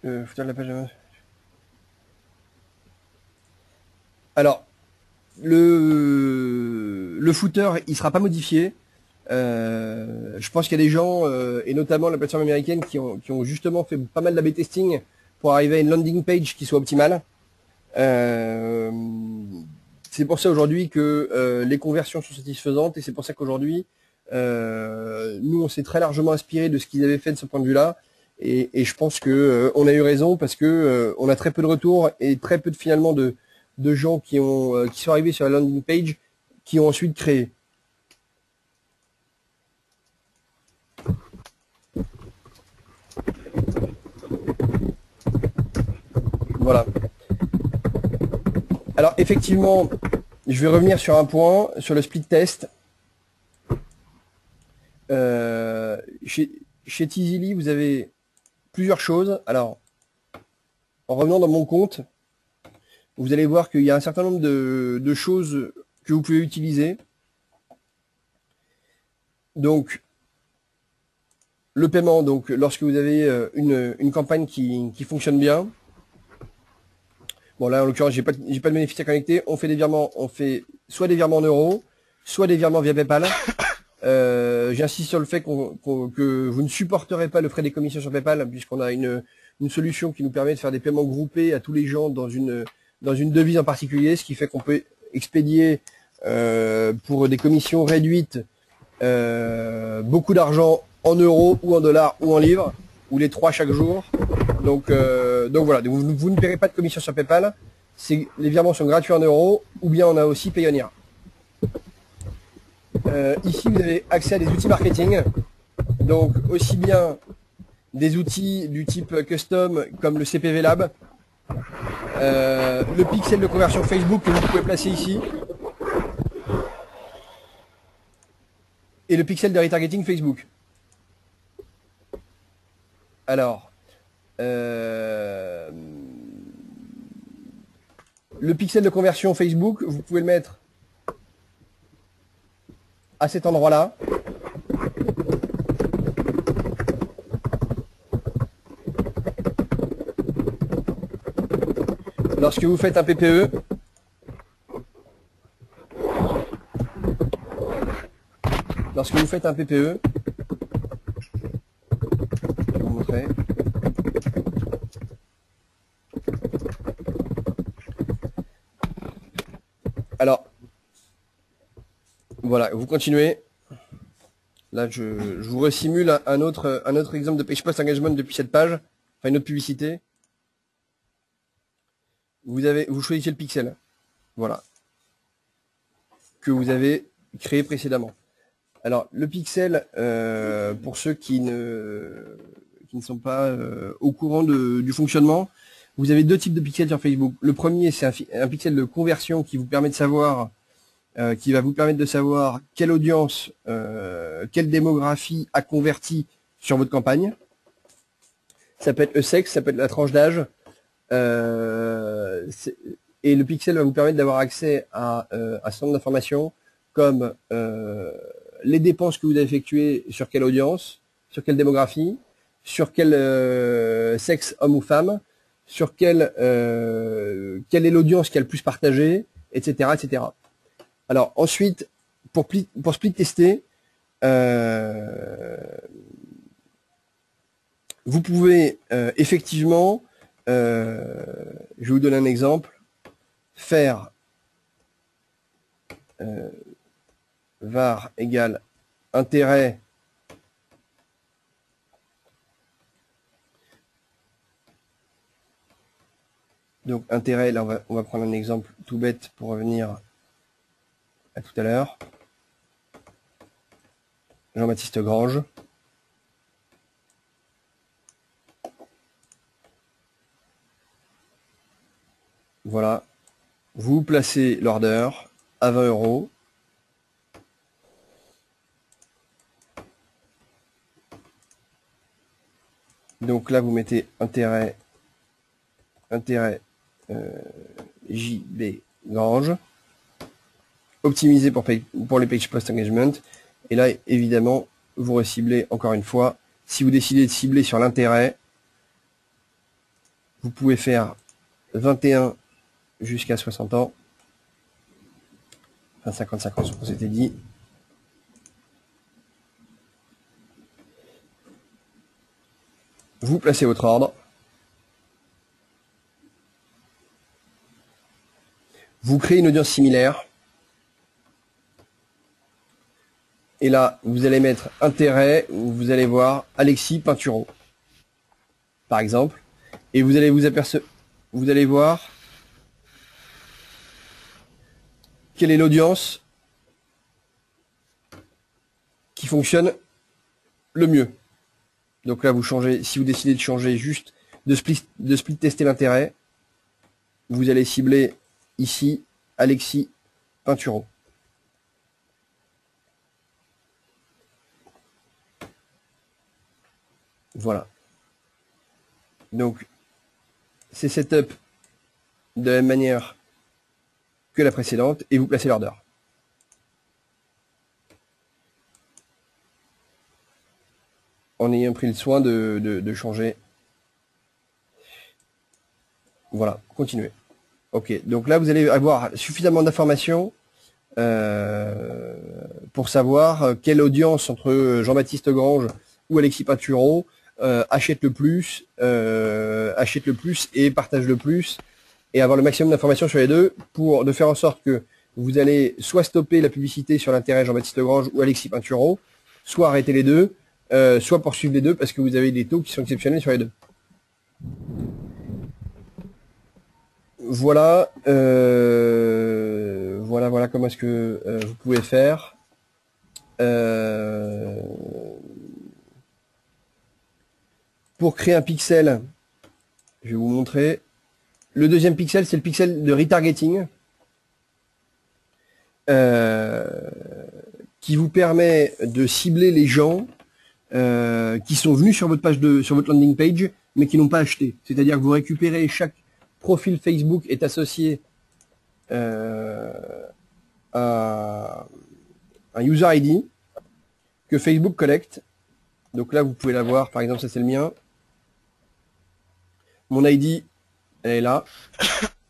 Footer de la page. Alors, le footer, il sera pas modifié. Je pense qu'il y a des gens, et notamment la plateforme américaine, qui ont justement fait pas mal d'A/B testing pour arriver à une landing page qui soit optimale. C'est pour ça aujourd'hui que les conversions sont satisfaisantes, et c'est pour ça qu'aujourd'hui, nous, on s'est très largement inspiré de ce qu'ils avaient fait de ce point de vue-là, et je pense que on a eu raison, parce que on a très peu de retours et très peu finalement de gens qui sont arrivés sur la landing page, qui ont ensuite créé. Voilà. Alors effectivement, je vais revenir sur un point, sur le split test. Chez Teasily, vous avez plusieurs choses. Alors, en revenant dans mon compte, vous allez voir qu'il y a un certain nombre de choses que vous pouvez utiliser. Donc, le paiement, donc lorsque vous avez une campagne qui fonctionne bien. Bon là, en l'occurrence, j'ai pas de bénéficiaire connecté. On fait des virements, on fait soit des virements en euros, soit des virements via PayPal. J'insiste sur le fait que vous ne supporterez pas le frais des commissions sur PayPal, puisqu'on a une solution qui nous permet de faire des paiements groupés à tous les gens dans une devise en particulier, ce qui fait qu'on peut expédier pour des commissions réduites beaucoup d'argent en euros ou en dollars ou en livres, ou les trois chaque jour. Donc voilà, vous ne paierez pas de commission sur PayPal. Les virements sont gratuits en euros, ou bien on a aussi Payoneer. Ici, vous avez accès à des outils marketing, donc aussi bien des outils du type custom comme le CPV Lab, le pixel de conversion Facebook que vous pouvez placer ici, et le pixel de retargeting Facebook. Alors, le pixel de conversion Facebook, vous pouvez le mettre à cet endroit-là. Lorsque vous faites un PPE, je vais vous montrer. Alors, voilà, vous continuez. Là, je vous resimule un autre exemple de page post engagement depuis cette page, enfin une autre publicité. Vous choisissez le pixel, voilà, que vous avez créé précédemment. Alors, le pixel, pour ceux qui ne sont pas au courant du fonctionnement, vous avez deux types de pixels sur Facebook. Le premier, c'est un pixel de conversion qui vous permet de savoir, qui va vous permettre de savoir quelle audience, quelle démographie a converti sur votre campagne. Ça peut être le sexe, ça peut être la tranche d'âge. Et le pixel va vous permettre d'avoir accès à un certain nombre d'informations comme les dépenses que vous avez effectuées sur quelle audience, sur quelle démographie, sur quel sexe, homme ou femme, sur quelle est l'audience qui a le plus partagé, etc., etc. Alors ensuite, pour split tester, vous pouvez effectivement, je vais vous donner un exemple, faire var égale intérêt Donc intérêt, là on va prendre un exemple tout bête pour revenir à tout à l'heure. Jean-Baptiste Grange. Voilà. Vous placez l'order à 20 €. Donc là, vous mettez intérêt JB Grange. Optimisé pour les page post engagement. Et là, évidemment, vous reciblez encore une fois. Si vous décidez de cibler sur l'intérêt, vous pouvez faire 21 jusqu'à 60 ans. Enfin 55 ans, ce qu'on s'était dit. Vous placez votre ordre. Vous créez une audience similaire. Et là, vous allez mettre intérêt, vous allez voir Alexis Pinturo, par exemple. Et vous allez vous allez voir quelle est l'audience qui fonctionne le mieux. Donc là, vous changez, si vous décidez de changer juste de split tester l'intérêt, vous allez cibler ici Alexis Pinturo. Voilà. Donc, c'est setup de la même manière que la précédente et vous placez l'order. En ayant pris le soin de changer. Voilà, continuez. Ok, donc là vous allez avoir suffisamment d'informations pour savoir quelle audience entre Jean-Baptiste Grange ou Alexis Pinturo achète le plus et partage le plus, et avoir le maximum d'informations sur les deux pour de faire en sorte que vous allez soit stopper la publicité sur l'intérêt Jean-Baptiste Grange ou Alexis Pinturo, soit arrêter les deux, soit poursuivre les deux parce que vous avez des taux qui sont exceptionnels sur les deux. Voilà, voilà comment est-ce que vous pouvez faire. Pour créer un pixel, je vais vous montrer. Le deuxième pixel, c'est le pixel de retargeting, qui vous permet de cibler les gens qui sont venus sur votre sur votre landing page, mais qui n'ont pas acheté. C'est-à-dire que vous récupérez chaque profil Facebook est associé à un user ID que Facebook collecte. Donc là, vous pouvez l'avoir. Par exemple, ça c'est le mien. Mon ID, elle est là.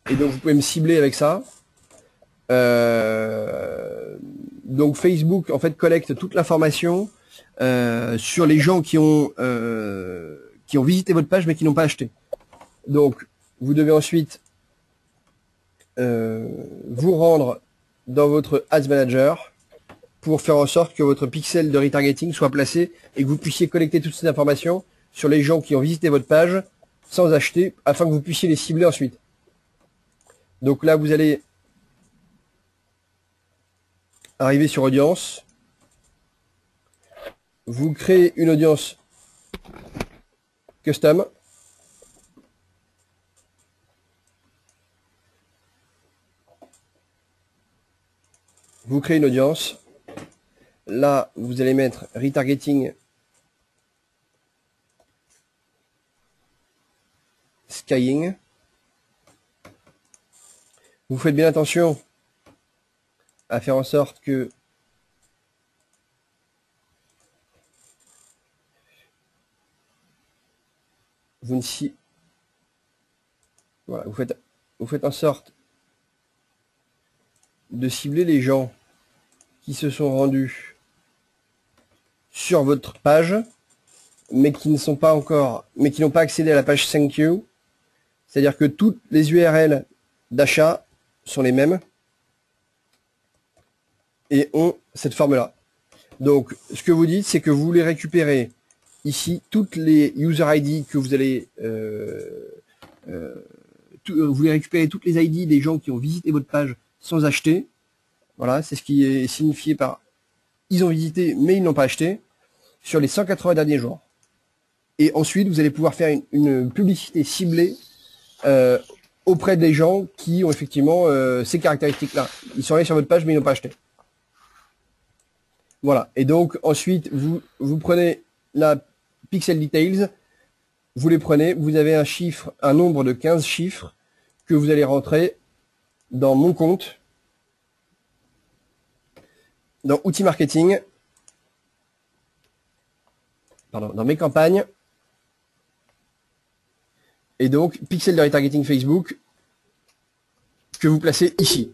Et donc vous pouvez me cibler avec ça. Donc Facebook en fait collecte toute l'information sur les gens qui ont visité votre page mais qui n'ont pas acheté. Donc vous devez ensuite vous rendre dans votre Ads Manager pour faire en sorte que votre pixel de retargeting soit placé et que vous puissiez collecter toutes ces informations sur les gens qui ont visité votre page sans acheter, afin que vous puissiez les cibler ensuite. Donc là, vous allez arriver sur audience. Vous créez une audience custom. Vous créez une audience. Là, vous allez mettre retargeting skying. Vous faites bien attention à faire en sorte que vous ne voilà, vous faites en sorte de cibler les gens qui se sont rendus sur votre page, mais qui ne sont pas encore, mais qui n'ont pas accédé à la page Thank You. C'est-à-dire que toutes les URL d'achat sont les mêmes et ont cette forme-là. Donc, ce que vous dites, c'est que vous voulez récupérer ici toutes les user ID que vous allez vous voulez récupérer toutes les ID des gens qui ont visité votre page sans acheter. Voilà, c'est ce qui est signifié par ils ont visité mais ils n'ont pas acheté sur les 180 derniers jours. Et ensuite, vous allez pouvoir faire une publicité ciblée auprès des gens qui ont effectivement ces caractéristiques-là. Ils sont allés sur votre page mais ils n'ont pas acheté. Voilà. Et donc ensuite, vous prenez la Pixel Details, vous les prenez, vous avez un nombre de 15 chiffres que vous allez rentrer dans mon compte, dans outils marketing, pardon, dans mes campagnes, et donc pixel de retargeting Facebook que vous placez ici.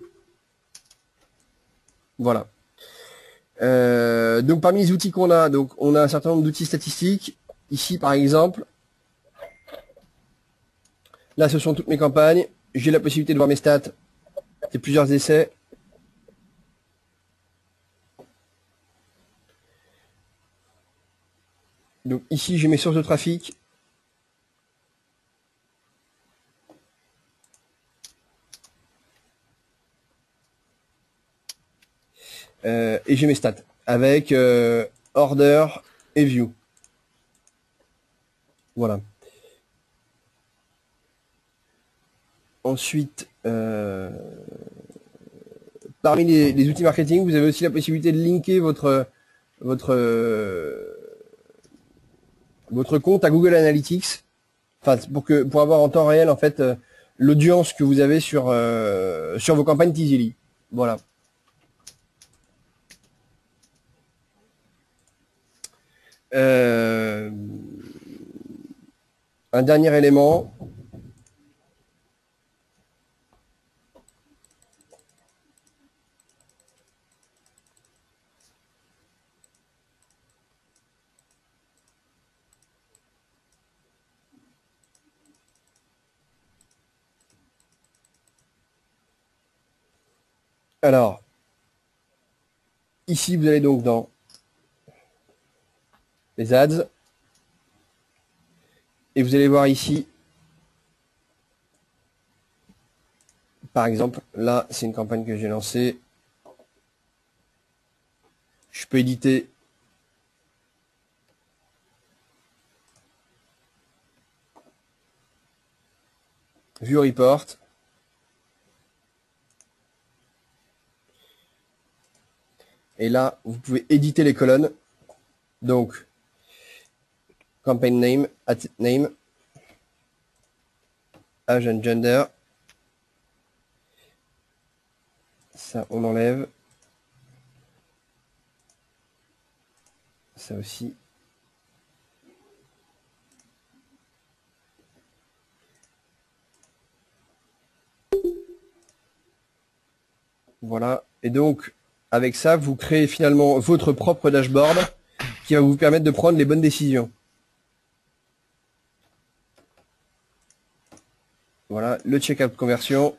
Voilà. Donc parmi les outils qu'on a, donc on a un certain nombre d'outils statistiques. Ici par exemple, là ce sont toutes mes campagnes. J'ai la possibilité de voir mes stats. C'est plusieurs essais. Donc ici j'ai mes sources de trafic. Et j'ai mes stats avec order et view. Voilà. Ensuite, parmi les outils marketing, vous avez aussi la possibilité de linker votre compte à Google Analytics, enfin pour avoir en temps réel en fait l'audience que vous avez sur vos campagnes Teasily. Voilà. Un dernier élément. Alors, ici vous allez donc dans les ads et vous allez voir ici, par exemple, là c'est une campagne que j'ai lancée. Je peux éditer View Report. Et là, vous pouvez éditer les colonnes. Donc, campaign name, at name, age and gender. Ça, on enlève. Ça aussi. Voilà. Et donc, avec ça, vous créez finalement votre propre dashboard qui va vous permettre de prendre les bonnes décisions. Voilà, le checkout conversion.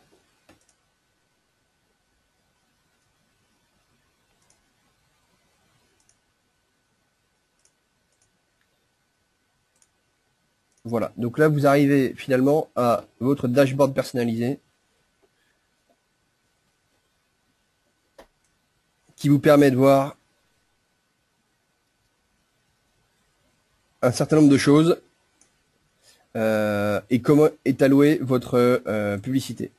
Voilà, donc là vous arrivez finalement à votre dashboard personnalisé qui vous permet de voir un certain nombre de choses et comment est allouée votre publicité.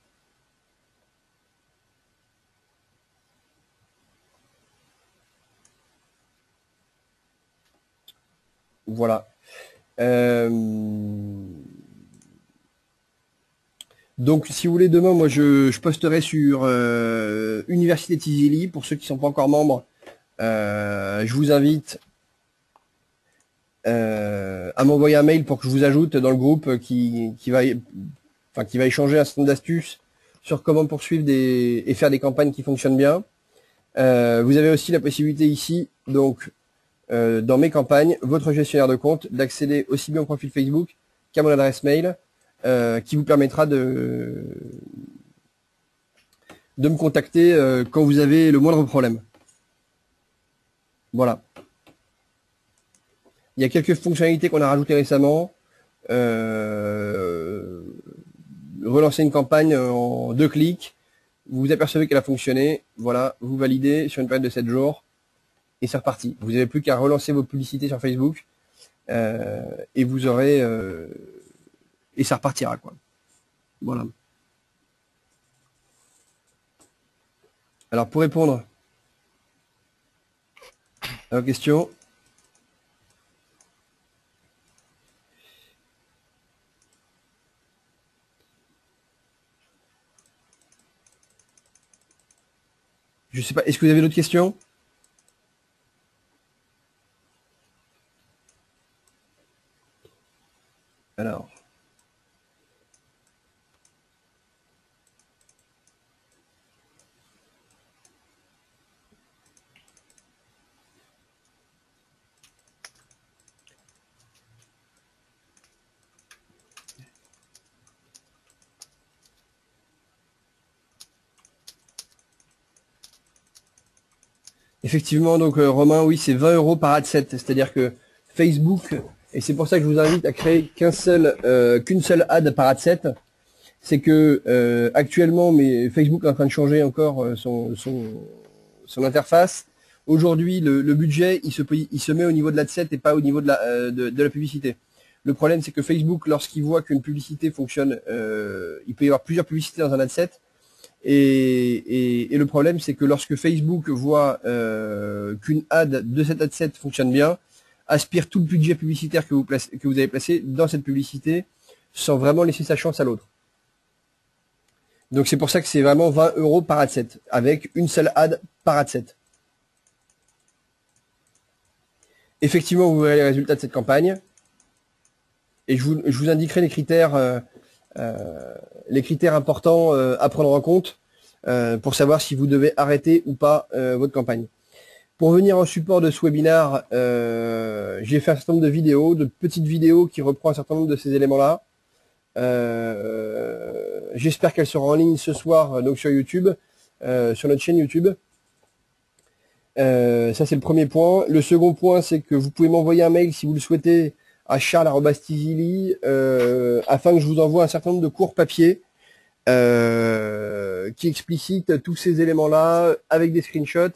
Voilà. Donc si vous voulez, demain moi je posterai sur Université Teasily. Pour ceux qui ne sont pas encore membres, je vous invite à m'envoyer un mail pour que je vous ajoute dans le groupe qui va échanger un certain nombre d'astuces sur comment poursuivre et faire des campagnes qui fonctionnent bien. Vous avez aussi la possibilité ici, donc dans mes campagnes, votre gestionnaire de compte, d'accéder aussi bien au profil Facebook qu'à mon adresse mail, qui vous permettra de me contacter quand vous avez le moindre problème. Voilà. Il y a quelques fonctionnalités qu'on a rajoutées récemment. relancez une campagne en 2 clics, vous vous apercevez qu'elle a fonctionné, voilà, vous validez sur une période de 7 jours, et c'est reparti. Vous n'avez plus qu'à relancer vos publicités sur Facebook, et vous aurez... et ça repartira, quoi. Voilà. Alors, pour répondre à vos questions... Je sais pas, est-ce que vous avez d'autres questions? Alors... Effectivement, donc Romain, oui, c'est 20 € par ad set, c'est-à-dire que Facebook, et c'est pour ça que je vous invite à créer qu'une seule ad par ad set, c'est que actuellement, mais Facebook est en train de changer encore son interface. Aujourd'hui, le budget, il se met au niveau de l'ad set et pas au niveau de la publicité. Le problème, c'est que Facebook, lorsqu'il voit qu'une publicité fonctionne, il peut y avoir plusieurs publicités dans un ad set. Et le problème, c'est que lorsque Facebook voit qu'une ad de cet ad set fonctionne bien, aspire tout le budget publicitaire que vous avez placé dans cette publicité, sans vraiment laisser sa chance à l'autre. Donc c'est pour ça que c'est vraiment 20 € par ad set, avec une seule ad par ad set. Effectivement, vous verrez les résultats de cette campagne, et je vous indiquerai les critères importants à prendre en compte pour savoir si vous devez arrêter ou pas votre campagne. Pour venir au support de ce webinaire, j'ai fait un certain nombre de vidéos, de petites vidéos qui reprend un certain nombre de ces éléments-là. J'espère qu'elles seront en ligne ce soir donc sur YouTube, sur notre chaîne YouTube. Ça c'est le premier point. Le second point, c'est que vous pouvez m'envoyer un mail si vous le souhaitez à charles@tizili afin que je vous envoie un certain nombre de cours papier qui explicitent tous ces éléments-là avec des screenshots.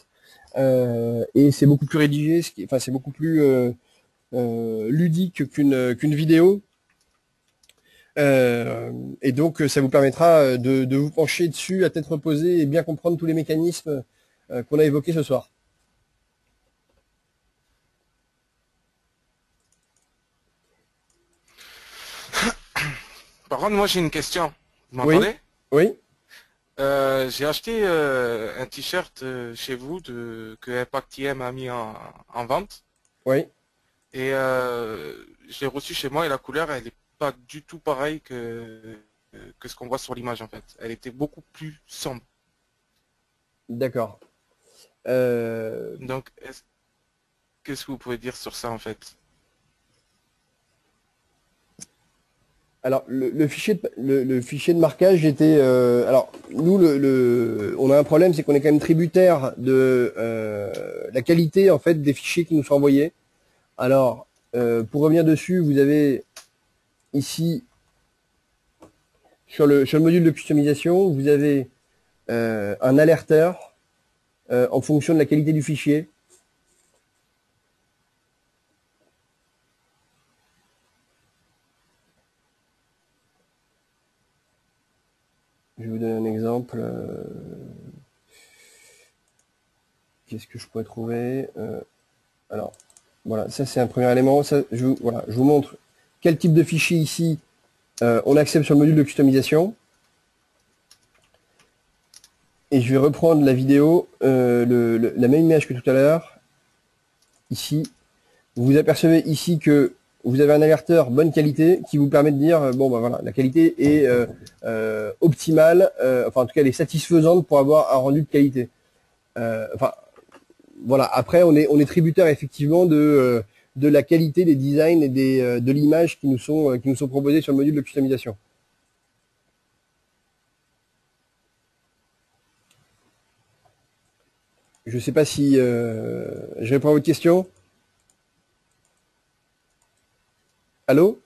Et c'est beaucoup plus rédigé, c'est beaucoup plus ludique qu'une vidéo. Et donc ça vous permettra de vous pencher dessus à tête reposée et bien comprendre tous les mécanismes qu'on a évoqués ce soir. Par contre, moi j'ai une question. Vous m'entendez? Oui. J'ai acheté un t-shirt chez vous que Impact IM a mis en vente. Oui. Et je l'ai reçu chez moi et la couleur, elle n'est pas du tout pareille que ce qu'on voit sur l'image en fait. Elle était beaucoup plus sombre. D'accord. Donc, qu'est-ce que vous pouvez dire sur ça en fait? Alors le fichier de marquage était alors nous on a un problème, c'est qu'on est quand même tributaire de la qualité en fait des fichiers qui nous sont envoyés. Alors pour revenir dessus, vous avez ici sur le module de customisation, vous avez un alerteur en fonction de la qualité du fichier. Je vais vous donner un exemple. Qu'est-ce que je pourrais trouver alors, voilà, ça c'est un premier élément. Ça, je vous montre quel type de fichier ici on accepte sur le module de customisation. Et je vais reprendre la vidéo, la même image que tout à l'heure. Ici, vous vous apercevez ici que vous avez un alerteur bonne qualité qui vous permet de dire, bon ben voilà, la qualité est optimale, enfin en tout cas elle est satisfaisante pour avoir un rendu de qualité. Enfin, voilà, après on est tributaire effectivement de la qualité des designs et de l'image qui nous sont proposés sur le module de customisation. Je ne sais pas si je réponds à votre question. Allô?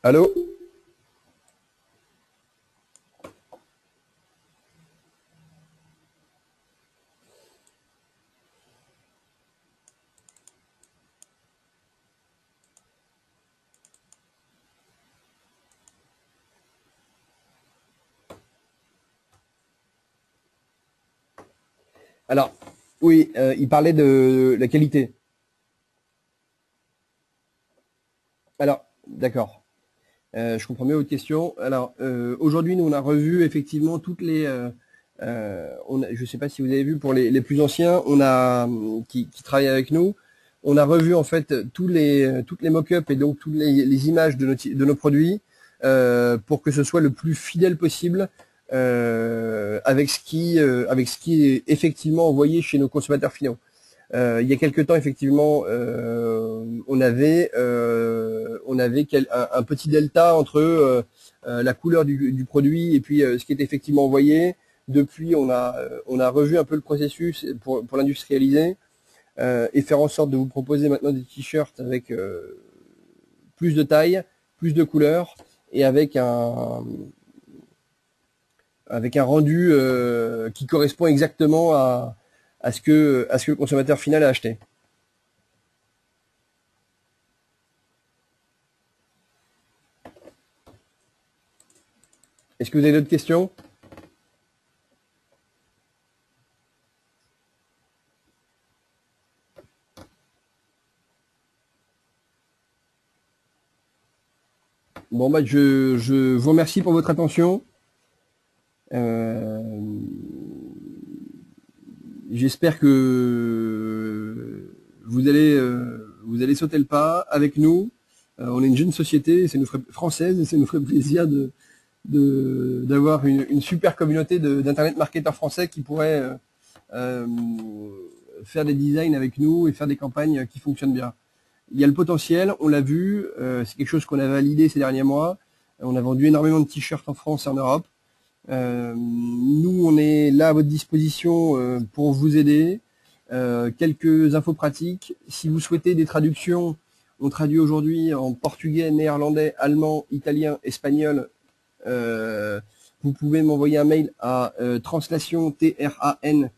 Allô? Alors, oui, il parlait de la qualité. Alors, d'accord. Je comprends mieux votre question. Alors, aujourd'hui, nous, on a revu effectivement toutes les... je ne sais pas si vous avez vu, pour les plus anciens, qui travaillent avec nous, on a revu en fait toutes les mock-ups et donc toutes les images de nos produits pour que ce soit le plus fidèle possible avec ce qui est effectivement envoyé chez nos consommateurs finaux. Il y a quelque temps, effectivement, on avait un petit delta entre la couleur du produit et puis ce qui est effectivement envoyé. Depuis, on a revu un peu le processus pour l'industrialiser et faire en sorte de vous proposer maintenant des t-shirts avec plus de taille, plus de couleurs et avec un rendu qui correspond exactement à ce que le consommateur final a acheté. Est-ce que vous avez d'autres questions? Bon, bah, je vous remercie pour votre attention. J'espère que vous allez sauter le pas avec nous. On est une jeune société, française, et ça nous ferait plaisir d'avoir une super communauté d'internet marketeurs français qui pourraient faire des designs avec nous et faire des campagnes qui fonctionnent bien. Il y a le potentiel, on l'a vu, c'est quelque chose qu'on a validé ces derniers mois. On a vendu énormément de t-shirts en France et en Europe. Nous, on est là à votre disposition pour vous aider. Quelques infos pratiques. Si vous souhaitez des traductions, on traduit aujourd'hui en portugais, néerlandais, allemand, italien, espagnol. Vous pouvez m'envoyer un mail à translation TRANSLATION.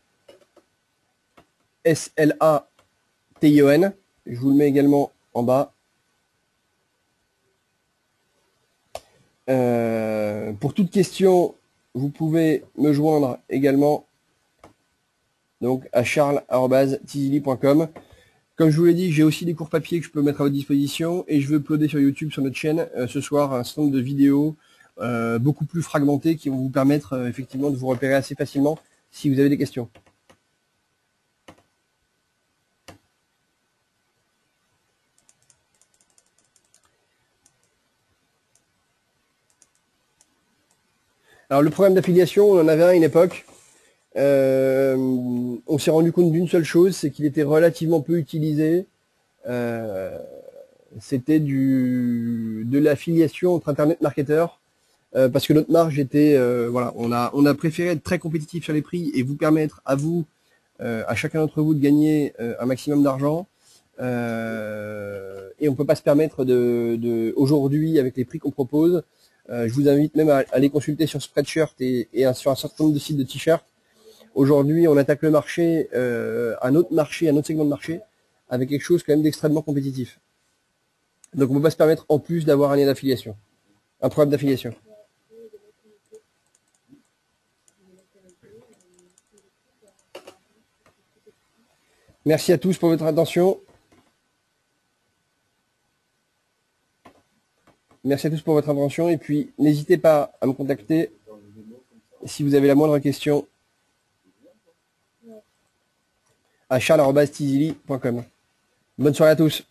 Je vous le mets également en bas. Pour toute question, vous pouvez me joindre également donc à charles@tizili.com. Comme je vous l'ai dit, j'ai aussi des cours papier que je peux mettre à votre disposition et je veux uploader sur YouTube, sur notre chaîne, ce soir un certain nombre de vidéos beaucoup plus fragmentées qui vont vous permettre effectivement de vous repérer assez facilement si vous avez des questions. Alors le programme d'affiliation, on en avait un à une époque. On s'est rendu compte d'une seule chose, c'est qu'il était relativement peu utilisé. C'était de l'affiliation entre internet marketeurs parce que notre marge était voilà, on a préféré être très compétitif sur les prix et vous permettre à vous, à chacun d'entre vous, de gagner un maximum d'argent. Et on peut pas se permettre aujourd'hui, avec les prix qu'on propose, je vous invite même à aller consulter sur Spreadshirt et sur un certain nombre de sites de t-shirts. Aujourd'hui, on attaque le marché, un autre segment de marché, avec quelque chose quand même d'extrêmement compétitif. Donc on ne peut pas se permettre en plus d'avoir un lien d'affiliation, un programme d'affiliation. Merci à tous pour votre attention. Merci à tous pour votre attention et puis n'hésitez pas à me contacter si vous avez la moindre question à charles@tizili.com. Bonne soirée à tous.